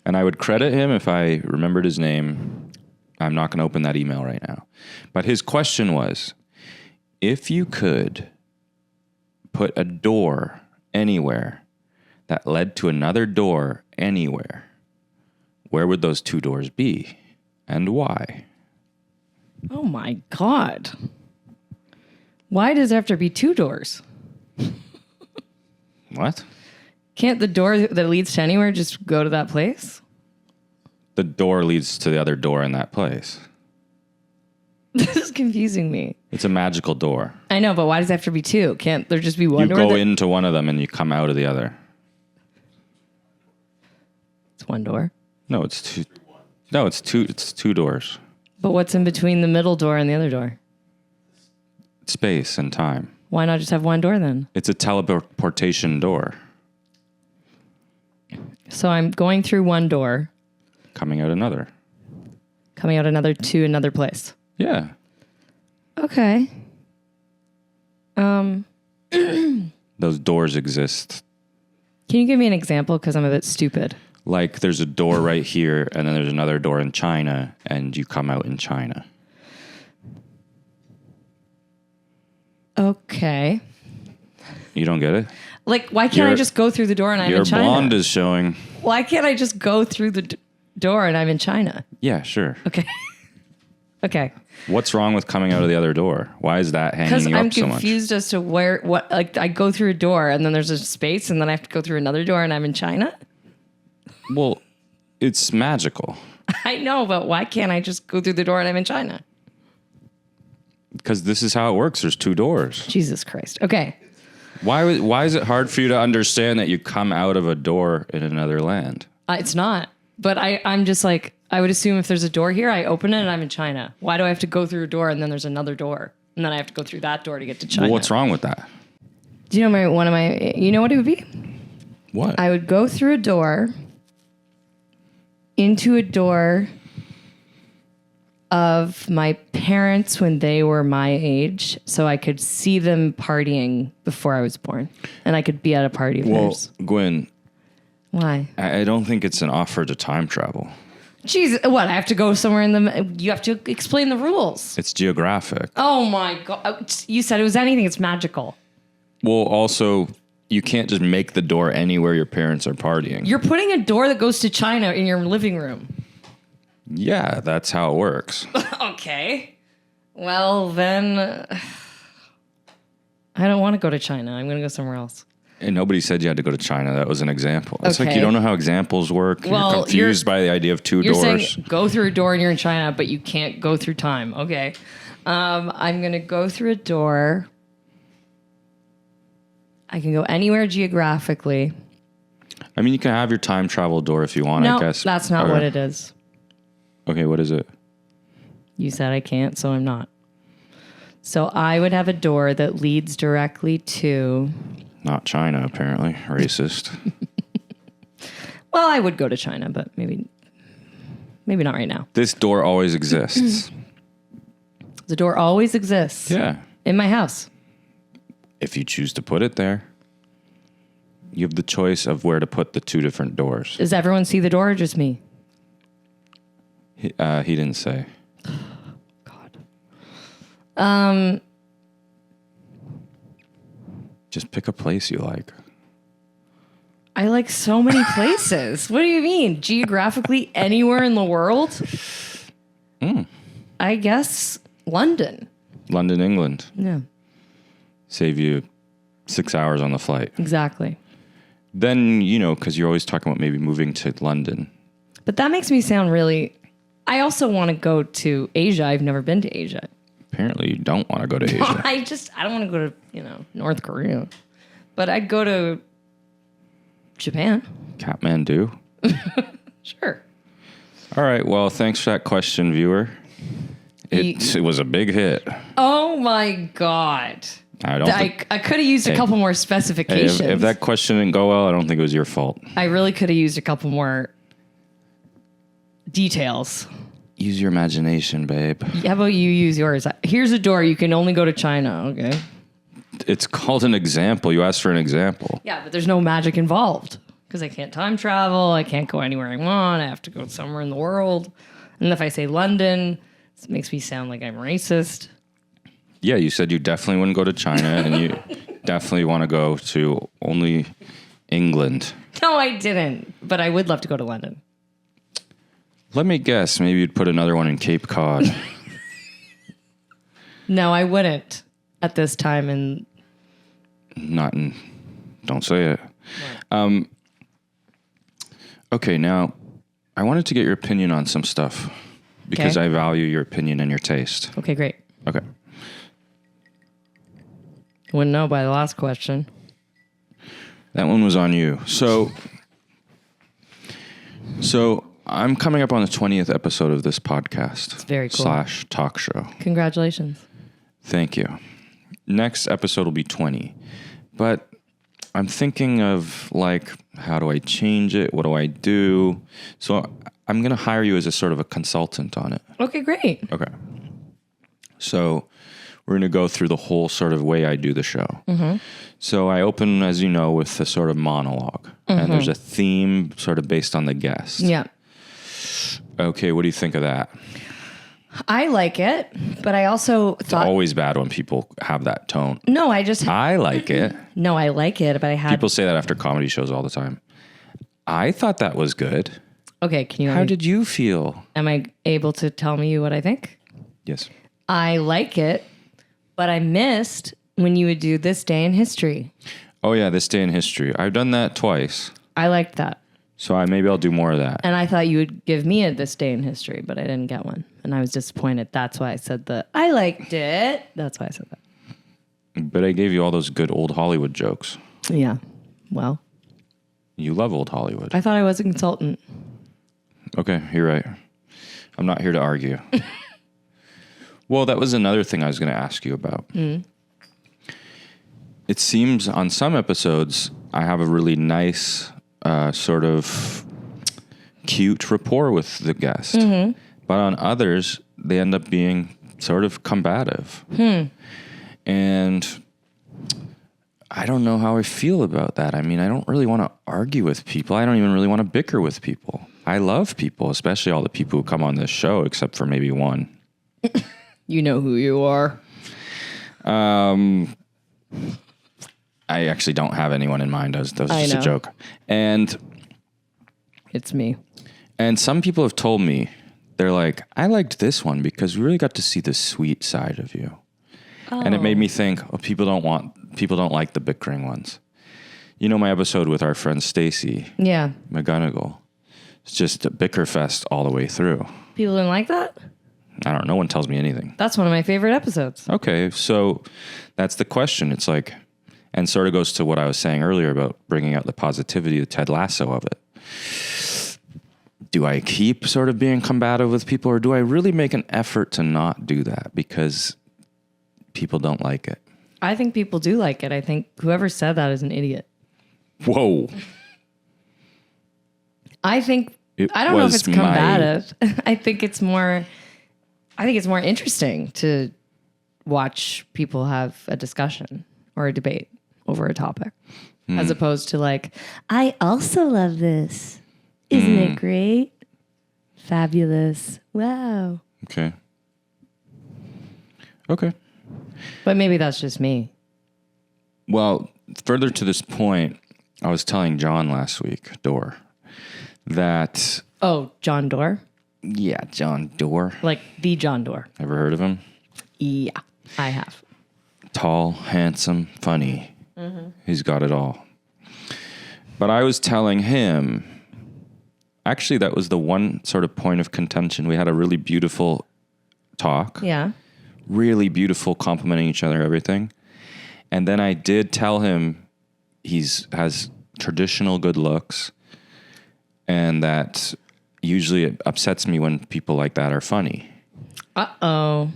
And I would credit him if I remembered his name. I'm not going to open that email right now. But his question was, if you could put a door anywhere that led to another door anywhere, where would those 2 doors be and why? Oh my God. Why does there have to be 2 doors? What? Can't the door that leads to anywhere just go to that place? The door leads to the other door in that place. This is confusing me. It's a magical door. I know, but why does there have to be 2? Can't there just be one You door? go into one of them and you come out of the other. It's one door. No, it's 2. No, it's 2. It's 2 doors. But what's in between the middle door and the other door? Space and time. Why not just have one door then? It's a teleportation door. So I'm going through one door, Coming out another. coming out another to another place. Yeah. Okay. Those doors exist. Can you give me an example? Because I'm a bit stupid. Like there's a door right here and then there's another door in China and you come out in China. Okay. You don't get it? Like, why can't I Your- just go through the door and I'm Your in China? blonde is showing. Why can't I just go through the door and I'm in China? Yeah, sure. Okay. Okay. What's wrong with coming out of the other door? Why is that Because hanging you I'm up so much? confused as to like, I go through a door and then there's a space and then I have to go through another door and I'm in China? Well, it's magical. I know, but why can't I just go through the door and I'm in China? Because this is how it works. There's 2 doors. Jesus Christ. Okay. Why is it hard for you to understand that you come out of a door in another land? It's not. But I'm just like, I would assume if there's a door here, I open it and I'm in China. Why do I have to go through a door and then there's another door? And then I have to go through that door to get to China. Well, what's wrong with that? Do you know you know what it would be? What? I would go through a door into a door of my parents when they were my age, so I could see them partying before I was born, and I could be at a party of theirs. Gwen, Why? I don't think it's an offer to time travel. Jeez, what? I have to go somewhere in the. You have to explain the rules. It's geographic. Oh my god! You said it was anything. It's magical. Well, also, you can't just make the door anywhere your parents are partying. You're putting a door that goes to China in your living room. Yeah, that's how it works. Okay. Well, then I don't want to go to China. I'm going to go somewhere else. And nobody said you had to go to China. That was an example. It's like Okay. you don't know how examples work. Well, you're confused by the idea of two You're doors. saying go through a door and you're in China, but you can't go through time. Okay. I'm going to go through a door. I can go anywhere geographically. I mean, you can have your time travel door if you want, No, I guess. that's not Okay. what it is. Okay, what is it? You said I can't, so I'm not. So I would have a door that leads directly to. Not China, apparently. Racist. Well, I would go to China, but maybe not right now. This door always exists. The door always exists. Yeah. In my house. If you choose to put it there, you have the choice of where to put the two different doors. Does everyone see the door or just me? He didn't say. God. Just pick a place you like. I like so many places. What do you mean? Geographically anywhere in the world? I guess London. London, England. Yeah, Save you 6 hours on the flight. exactly. Then, because you're always talking about maybe moving to London. But that makes me sound really... I also want to go to Asia. I've never been to Asia. Apparently, you don't want to go to Asia. I don't want to go to, North Korea. But I'd go to Japan. Kathmandu. Sure. All right. Well, thanks for that question, viewer. It was a big hit. Oh my God. I don't think, I could have used a couple more hey, specifications. if that question didn't go well, I don't think it was your fault. I really could have used a couple more details. Use your imagination, babe. How about you use yours? Here's a door. You can only go to China. Okay. It's called an example. You asked for an example. Yeah, but there's no magic involved because I can't time travel. I can't go anywhere I want. I have to go somewhere in the world. And if I say London, it makes me sound like I'm racist. Yeah, you said you definitely wouldn't go to China, and you definitely want to go to only England. No, I didn't. But I would love to go to London. Let me guess. Maybe you'd put another one in Cape Cod. No, I wouldn't at this time. And Not in... Don't say it. Okay, now, I wanted to get your opinion on some stuff because Okay. I value your opinion and your taste. okay, great. Okay. Wouldn't know by the last question. That one was on you. So I'm coming up on the 20th episode of this podcast. It's very cool. / talk show. Congratulations. Thank you. Next episode will be 20. But I'm thinking of, how do I change it? What do I do? So I'm going to hire you as a sort of a consultant on it. Okay, great. Okay. So we're going to go through the whole sort of way I do the show. Mm-hmm. So I open, as you know, with a sort of monologue. Mm-hmm. And there's a theme sort of based on the guest. Yeah. Okay, what do you think of that? I like it, but I also It's thought... always bad when people have that tone. No, I just... I like it. No, I like it, but I had... People say that after comedy shows all the time. I thought that was good. Okay, can you... How did you feel? Am I able to tell you what I think? Yes. I like it, but I missed when you would do This Day in History. Oh, yeah, This Day in History. I've done that twice. I liked that. So maybe I'll do more of that. And I thought you would give me a This Day in History, but I didn't get one. And I was disappointed. That's why I said I liked it. That's why I said that. But I gave you all those good old Hollywood jokes. Yeah. Well, You love old Hollywood. I thought I was a consultant. Okay, you're right. I'm not here to argue. Well, that was another thing I was going to ask you about. It seems on some episodes I have a really nice sort of cute rapport with the guest. But on others, they end up being sort of combative. And I don't know how I feel about that. I mean, I don't really want to argue with people. I don't even really want to bicker with people. I love people, especially all the people who come on this show, except for maybe one. You know who you are. I actually don't have anyone in mind. That was I just a know. joke. And It's me. some people have told me, they're like, I liked this one because we really got to see the sweet side of you. And it made me think, people don't like the bickering ones. You know my episode with our friend Stacy Yeah. McGonigal? It's just a bicker fest all the way through. People didn't like that? I don't know. No one tells me anything. That's one of my favorite episodes. Okay, so that's the question. It's like, and sort of goes to what I was saying earlier about bringing out the positivity, the Ted Lasso of it. Do I keep sort of being combative with people, or do I really make an effort to not do that because people don't like it? I think people do like it. I think whoever said that is an idiot. Whoa. I think It I don't know if was it's combative. I think it's more interesting to watch people have a discussion or a debate over a topic as opposed to like, I also love this. Isn't it great? Fabulous. Wow. Okay. Okay. But maybe that's just me. Well, further to this point, I was telling John last week, Dorr, that, Oh, John Doerr? yeah, John Dorr. Like the John Doerr. Ever heard of him? Yeah, I have. Tall, handsome, funny. He's got it all. But I was telling him, actually, that was the one sort of point of contention. We had a really beautiful talk. Yeah. Really beautiful, complimenting each other, everything. And then I did tell him has traditional good looks, and that usually it upsets me when people like that are funny. Uh-oh.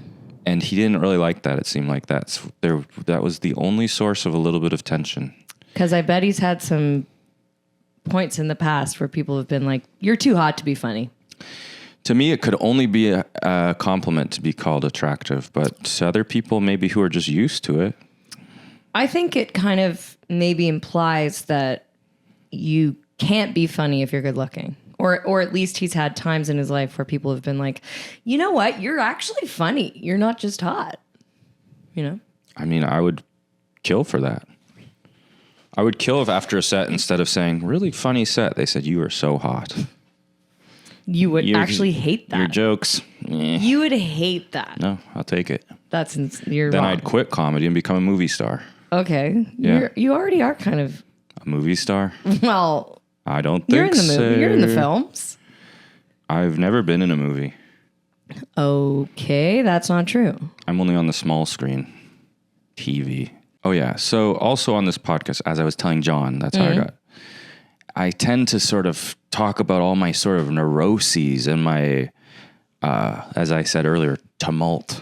And he didn't really like that. It seemed like that was the only source of a little bit of tension. Because I bet he's had some points in the past where people have been like, you're too hot to be funny. To me, it could only be a compliment to be called attractive, but to other people, maybe who are just used to it. I think it kind of maybe implies that you can't be funny if you're good looking. Or at least he's had times in his life where people have been like, you know what? You're actually funny. You're not just hot. You know? I mean, I would kill for that. I would kill if after a set, instead of saying, really funny set, they said, you are so hot. You would actually hate that. Your jokes. You would hate that. No, I'll take it. You're Then wrong. I'd quit comedy and become a movie star. Okay. Yeah. You already are kind of, A movie star? well, I don't you're in think the so. movie. You're in the films. I've never been in a movie. Okay, that's not true. I'm only on the small screen. TV. Oh, yeah. So also on this podcast, as I was telling John, that's how I tend to sort of talk about all my sort of neuroses and my, as I said earlier, tumult.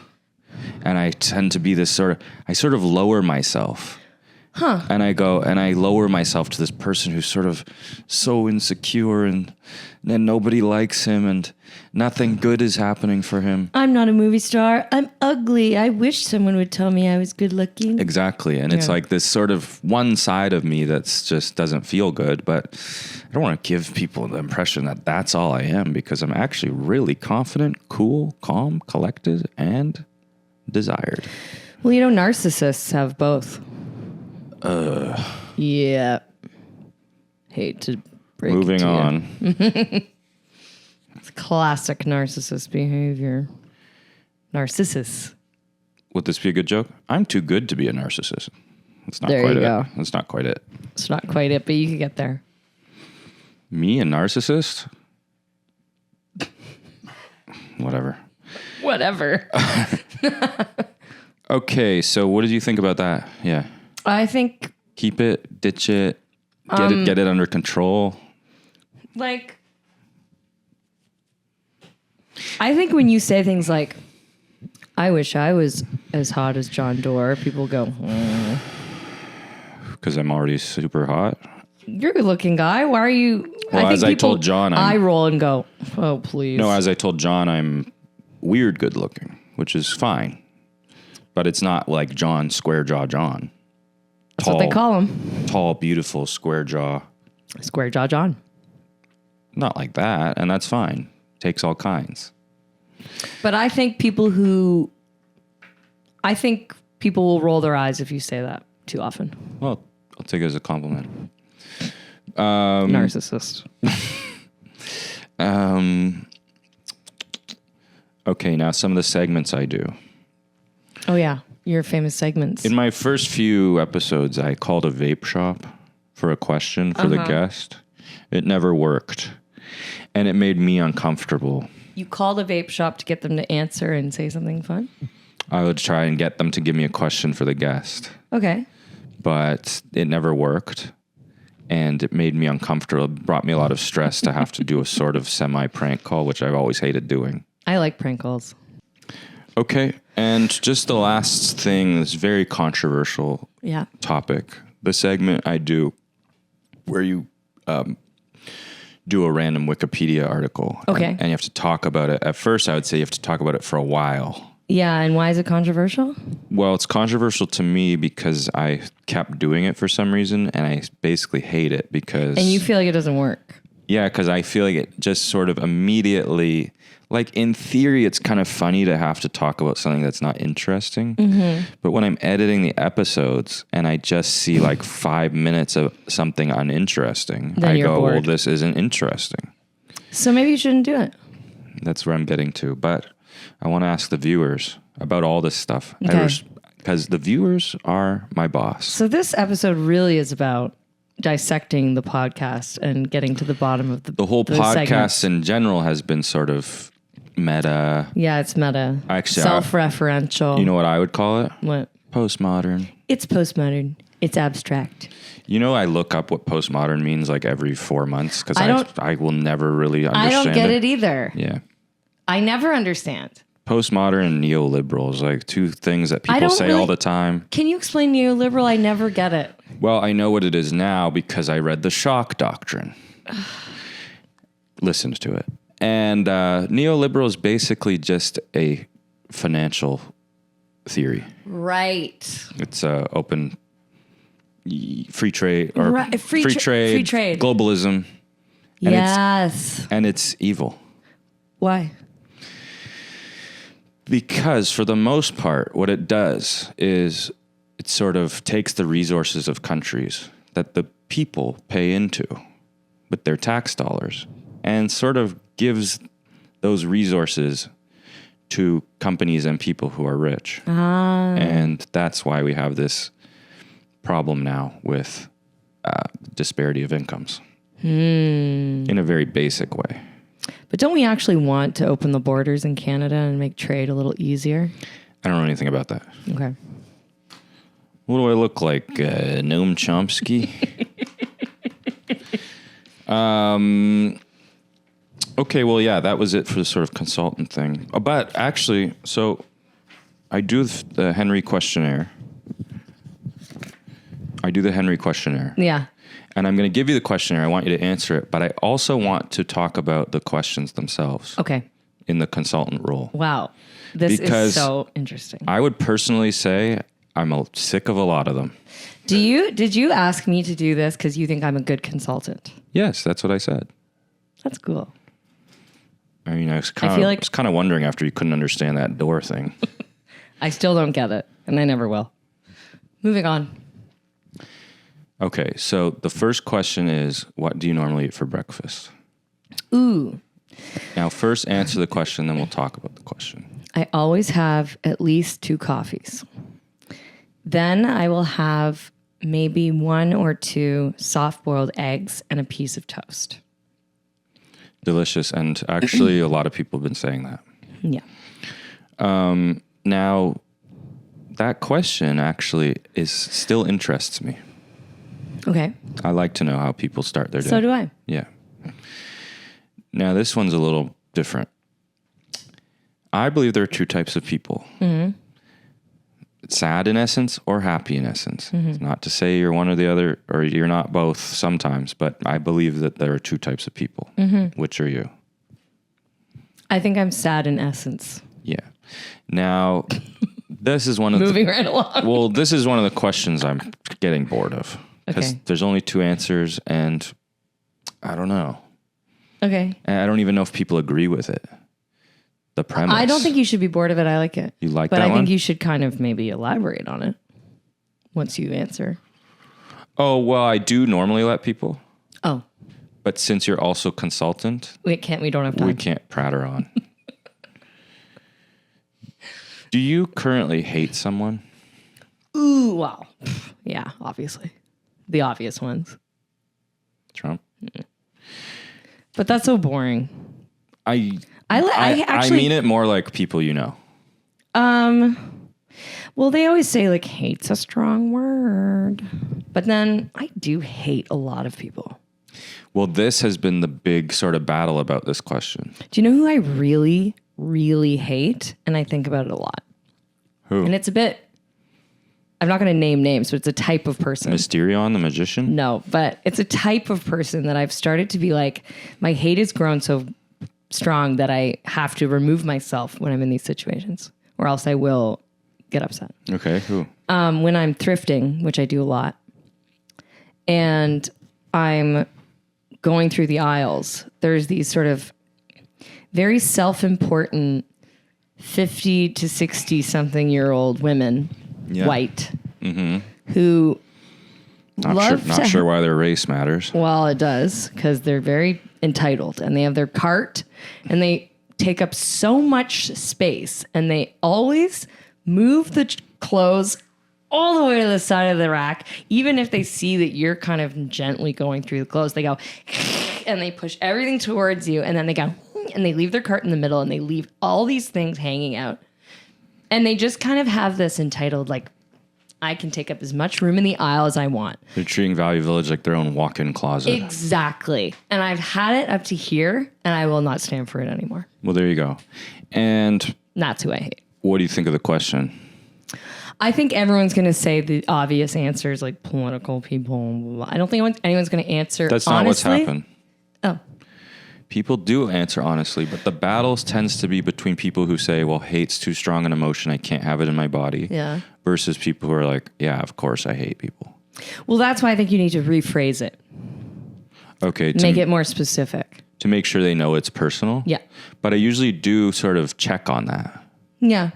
And I tend to be this I sort of lower myself. And I go and I lower myself to this person who's sort of so insecure and nobody likes him and nothing good is happening for him. I'm not a movie star. I'm ugly. I wish someone would tell me I was good looking. Exactly. And it's like this sort of one side of me that's just doesn't feel good. But I don't want to give people the impression that that's all I am, because I'm actually really confident, cool, calm, collected, and desired. Well, you know, narcissists have both. Yeah. Hate to break Moving it to you. on. It's classic narcissist behavior. Narcissus. Would this be a good joke? I'm too good to be a narcissist. That's not There quite you it. go. That's not quite it. It's not quite it, but you could get there. Me, a narcissist? Whatever. Whatever. Okay, so what did you think about that? Yeah. I think, Keep it, ditch it, get it under control. like, I think when you say things like, I wish I was as hot as John Doerr, people go, Because I'm already super hot. You're a good looking guy. Why are you? Well, as I told John, I roll and go, oh, please. No, as I told John, I'm weird good looking, which is fine. But it's not like John, square jaw John. That's what they call him. Tall, beautiful, square jaw. Square jaw John. Not like that, and that's fine. Takes all kinds. But I think people will roll their eyes if you say that too often. Well, I'll take it as a compliment. Narcissist. Okay, now some of the segments I do. Oh, yeah. Your famous segments. In my first few episodes, I called a vape shop for a question for the guest. It never worked. And it made me uncomfortable. You called a vape shop to get them to answer and say something fun? I would try and get them to give me a question for the guest. Okay. But it never worked. And it made me uncomfortable. It brought me a lot of stress to have to do a sort of semi-prank call, which I've always hated doing. I like prank calls. Okay. And just the last thing, this very controversial topic. The segment I do where you do a random Wikipedia article. Okay. And you have to talk about it. At first, I would say you have to talk about it for a while. Yeah, and why is it controversial? Well, it's controversial to me because I kept doing it for some reason, and I basically hate it because... And you feel like it doesn't work. Yeah, because I feel like it just sort of immediately... Like, in theory, it's kind of funny to have to talk about something that's not interesting. Mm-hmm. But when I'm editing the episodes and I just see like 5 minutes of something uninteresting, then I you're go, bored. well, this isn't interesting. So maybe you shouldn't do it. That's where I'm getting to. But I want to ask the viewers about all this stuff. Okay. Because the viewers are my boss. So this episode really is about dissecting the podcast and getting to the bottom of The whole podcast segments. in general has been sort of meta. Yeah, it's meta. Actually, self-referential. You know what I would call it? What? Postmodern. It's postmodern. It's abstract. You know, I look up what postmodern means like every 4 months because I will never really understand I don't get it either. Yeah. I never understand. Postmodern and neoliberal is like two things that people say all the time. Can you explain neoliberal? I never get it. Well, I know what it is now because I read the shock doctrine. Listened to it. And neoliberal is basically just a financial theory. Right. It's open free trade or Right. free trade, globalism. And Yes. it's evil. Why? Because for the most part, what it does is it sort of takes the resources of countries that the people pay into with their tax dollars and sort of gives those resources to companies and people who are rich. And that's why we have this problem now with disparity of incomes in a very basic way. But don't we actually want to open the borders in Canada and make trade a little easier? I don't know anything about that. Okay. What do I look like? Noam Chomsky? Okay, well, yeah, that was it for the sort of consultant thing. But actually, so I do the Henry questionnaire. Yeah. And I'm going to give you the questionnaire. I want you to answer it. But I also want to talk about the questions themselves Okay. in the consultant role. Wow. This Because is so interesting. I would personally say I'm sick of a lot of them. Did you ask me to do this because you think I'm a good consultant? Yes, that's what I said. That's cool. I mean, I was I feel like- kind of wondering after you couldn't understand that door thing. I still don't get it, and I never will. Moving on. Okay, so the first question is, what do you normally eat for breakfast? Ooh. Now, first answer the question, then we'll talk about the question. I always have at least 2 coffees. Then I will have maybe 1 or 2 soft-boiled eggs and a piece of toast. Delicious, and actually a lot of people have been saying that. Yeah. Now, that question actually still interests me. Okay. I like to know how people start their day. So do I. Yeah. Now, this one's a little different. I believe there are 2 types of people. Mm-hmm. sad in essence or happy in essence. It's not to say you're one or the other, or you're not both sometimes, but I believe that there are two types of people. Which are you? I think I'm sad in essence. Yeah. Now, this is one of Moving right along. Well, this is one of the questions I'm getting bored of. Because Okay. there's only two answers, and I don't know. Okay. And I don't even know if people agree with it. The premise. I don't think you should be bored of it. I like it. You like but that I one? think you should kind of maybe elaborate on it once you answer. Oh, well, I do normally let people. Oh, But since you're also consultant, we don't have time. we can't pratter on. Do you currently hate someone? Ooh, wow. Yeah, obviously. The obvious ones. Trump? But that's so boring. I actually mean it more like people you know. Well, they always say like hate's a strong word. But then I do hate a lot of people. Well, this has been the big sort of battle about this question. Do you know who I really, really hate? And I think about it a lot. Who? And it's a bit, I'm not going to name names, but it's a type of person. Mysterion, the magician? No, but it's a type of person that I've started to be like, my hate has grown so strong that I have to remove myself when I'm in these situations, or else I will get upset. Okay, who? When I'm thrifting, which I do a lot, and I'm going through the aisles, there's these sort of very self-important 50 to 60 something year old women, Yeah. white, who Not sure why their race matters. Well, it does, because they're very entitled and they have their cart and they take up so much space and they always move the clothes all the way to the side of the rack. Even if they see that you're kind of gently going through the clothes, they go and they push everything towards you and then they go and they leave their cart in the middle and they leave all these things hanging out. And they just kind of have this entitled, like, I can take up as much room in the aisle as I want. They're treating Value Village like their own walk-in closet. Exactly. And I've had it up to here, and I will not stand for it anymore. Well, there you go. And That's who I hate. what do you think of the question? I think everyone's going to say the obvious answers, like political people. I don't think anyone's going to answer That's not honestly. what's happened. Oh, People do answer honestly, but the battles tends to be between people who say, well, hate's too strong an emotion. I can't have it in my body. yeah. Versus people who are like, yeah, of course I hate people. Well, that's why I think you need to rephrase it. Okay. Make it more specific. To make sure they know it's personal. Yeah. But I usually do sort of check on that. Yeah.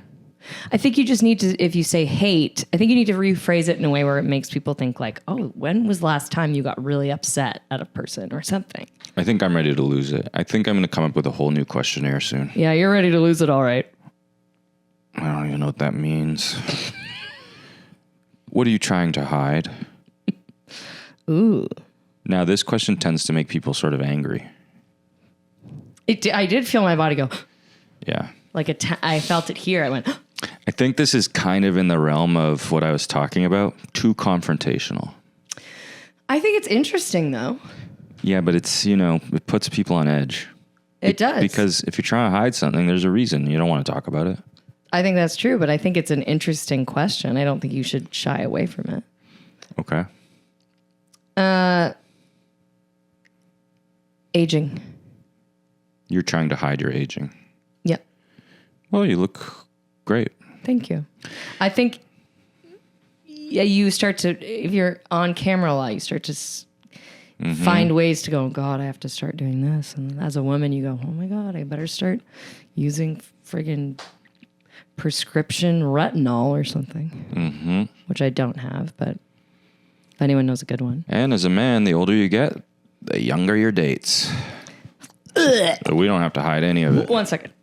I think you just need to, if you say hate, I think you need to rephrase it in a way where it makes people think like, oh, when was the last time you got really upset at a person or something? I think I'm ready to lose it. I think I'm going to come up with a whole new questionnaire soon. Yeah, you're ready to lose it, all right. I don't even know what that means. What are you trying to hide? Ooh. Now, this question tends to make people sort of angry. I did feel my body go, Yeah. like I felt it here. I went, I think this is kind of in the realm of what I was talking about. Too confrontational. I think it's interesting though. Yeah, but it's, it puts people on edge. It does. Because if you're trying to hide something, there's a reason you don't want to talk about it. I think that's true, but I think it's an interesting question. I don't think you should shy away from it. Okay. Aging. You're trying to hide your aging. Yep. Well, you look great. Thank you. I think you start to, if you're on camera a lot, you start to find ways to go, oh, God, I have to start doing this. And as a woman, you go, oh my God, I better start using friggin' prescription retinol or something, which I don't have, but if anyone knows a good one. And as a man, the older you get, the younger your dates. But we don't have to hide any of it. 1 second.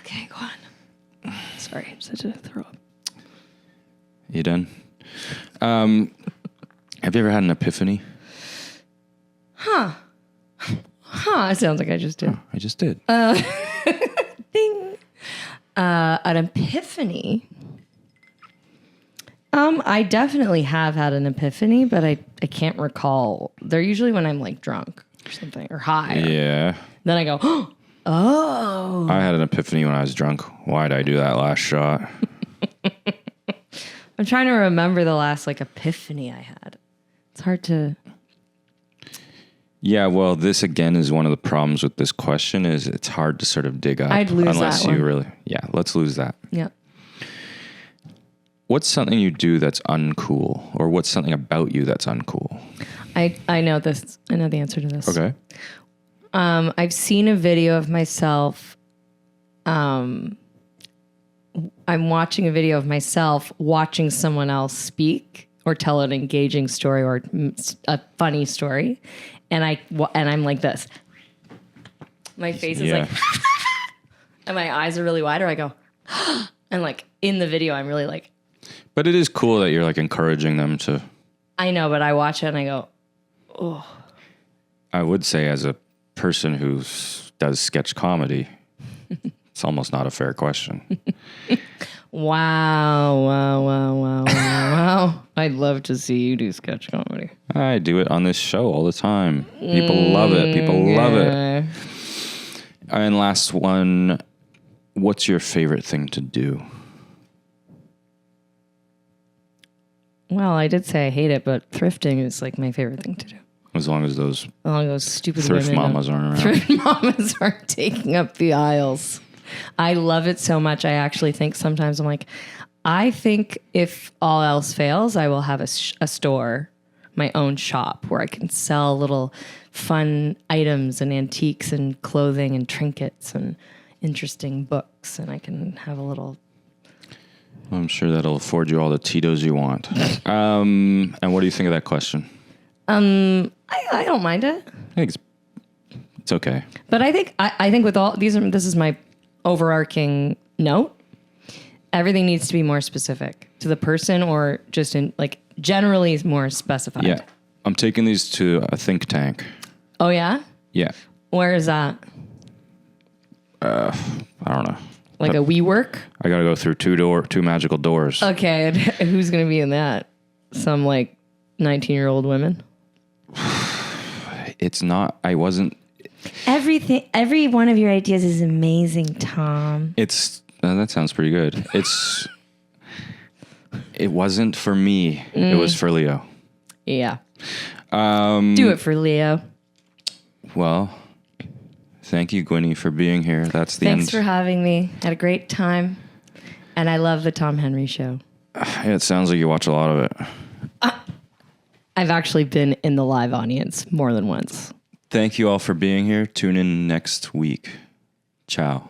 Okay, go on. Sorry, I'm such a throw up. You done? Have you ever had an epiphany? It sounds like I just did. I just did. Ding. An epiphany. I definitely have had an epiphany, but I can't recall. They're usually when I'm like drunk or something or high. Yeah. Then I go, oh, Oh. I had an epiphany when I was drunk. Why'd I do that last shot? I'm trying to remember the last like epiphany I had. It's hard to. Yeah, well, this again is one of the problems with this question is it's hard to sort of dig up. I'd lose unless that you one. really. Yeah, let's lose that. Yeah. What's something you do that's uncool, or what's something about you that's uncool? I know this. I know the answer to this. Okay. I've seen a video of myself. I'm watching a video of myself watching someone else speak or tell an engaging story or a funny story, and I'm like this. My face is like, and my eyes are really wide, or I go, and like in the video, I'm really like. But it is cool that you're like encouraging them to. I know, but I watch it and I go, oh. I would say as a person who does sketch comedy, it's almost not a fair question. Wow. I'd love to see you do sketch comedy. I do it on this show all the time. People love it. People love it. And last one, what's your favorite thing to do? Well, I did say I hate it, but thrifting is like my favorite thing to do. As long as those All those stupid thrift women mamas aren't around. Thrift mamas aren't taking up the aisles. I love it so much. I actually think sometimes I'm like, I think if all else fails, I will have a store, my own shop where I can sell little fun items and antiques and clothing and trinkets and interesting books. And I can have a little. I'm sure that'll afford you all the Tito's you want. And what do you think of that question? I don't mind it. I think it's okay. But I think with all this is my overarching note. Everything needs to be more specific to the person, or just in like generally more specified. Yeah. I'm taking these to a think tank. Oh yeah? Yeah. Where is that? I don't know. Like a WeWork? I got to go through two magical doors. Okay, and who's gonna be in that? Some like 19-year-old women? It's not, I wasn't. Every one of your ideas is amazing, Tom. It's, that sounds pretty good. It wasn't for me. It was for Leo. Yeah. Do it for Leo. Well, thank you, Gwynne, for being here. That's the end. Thanks for having me. Had a great time. And I love the Tom Henry show. Yeah, it sounds like you watch a lot of it. I've actually been in the live audience more than once. Thank you all for being here. Tune in next week. Ciao.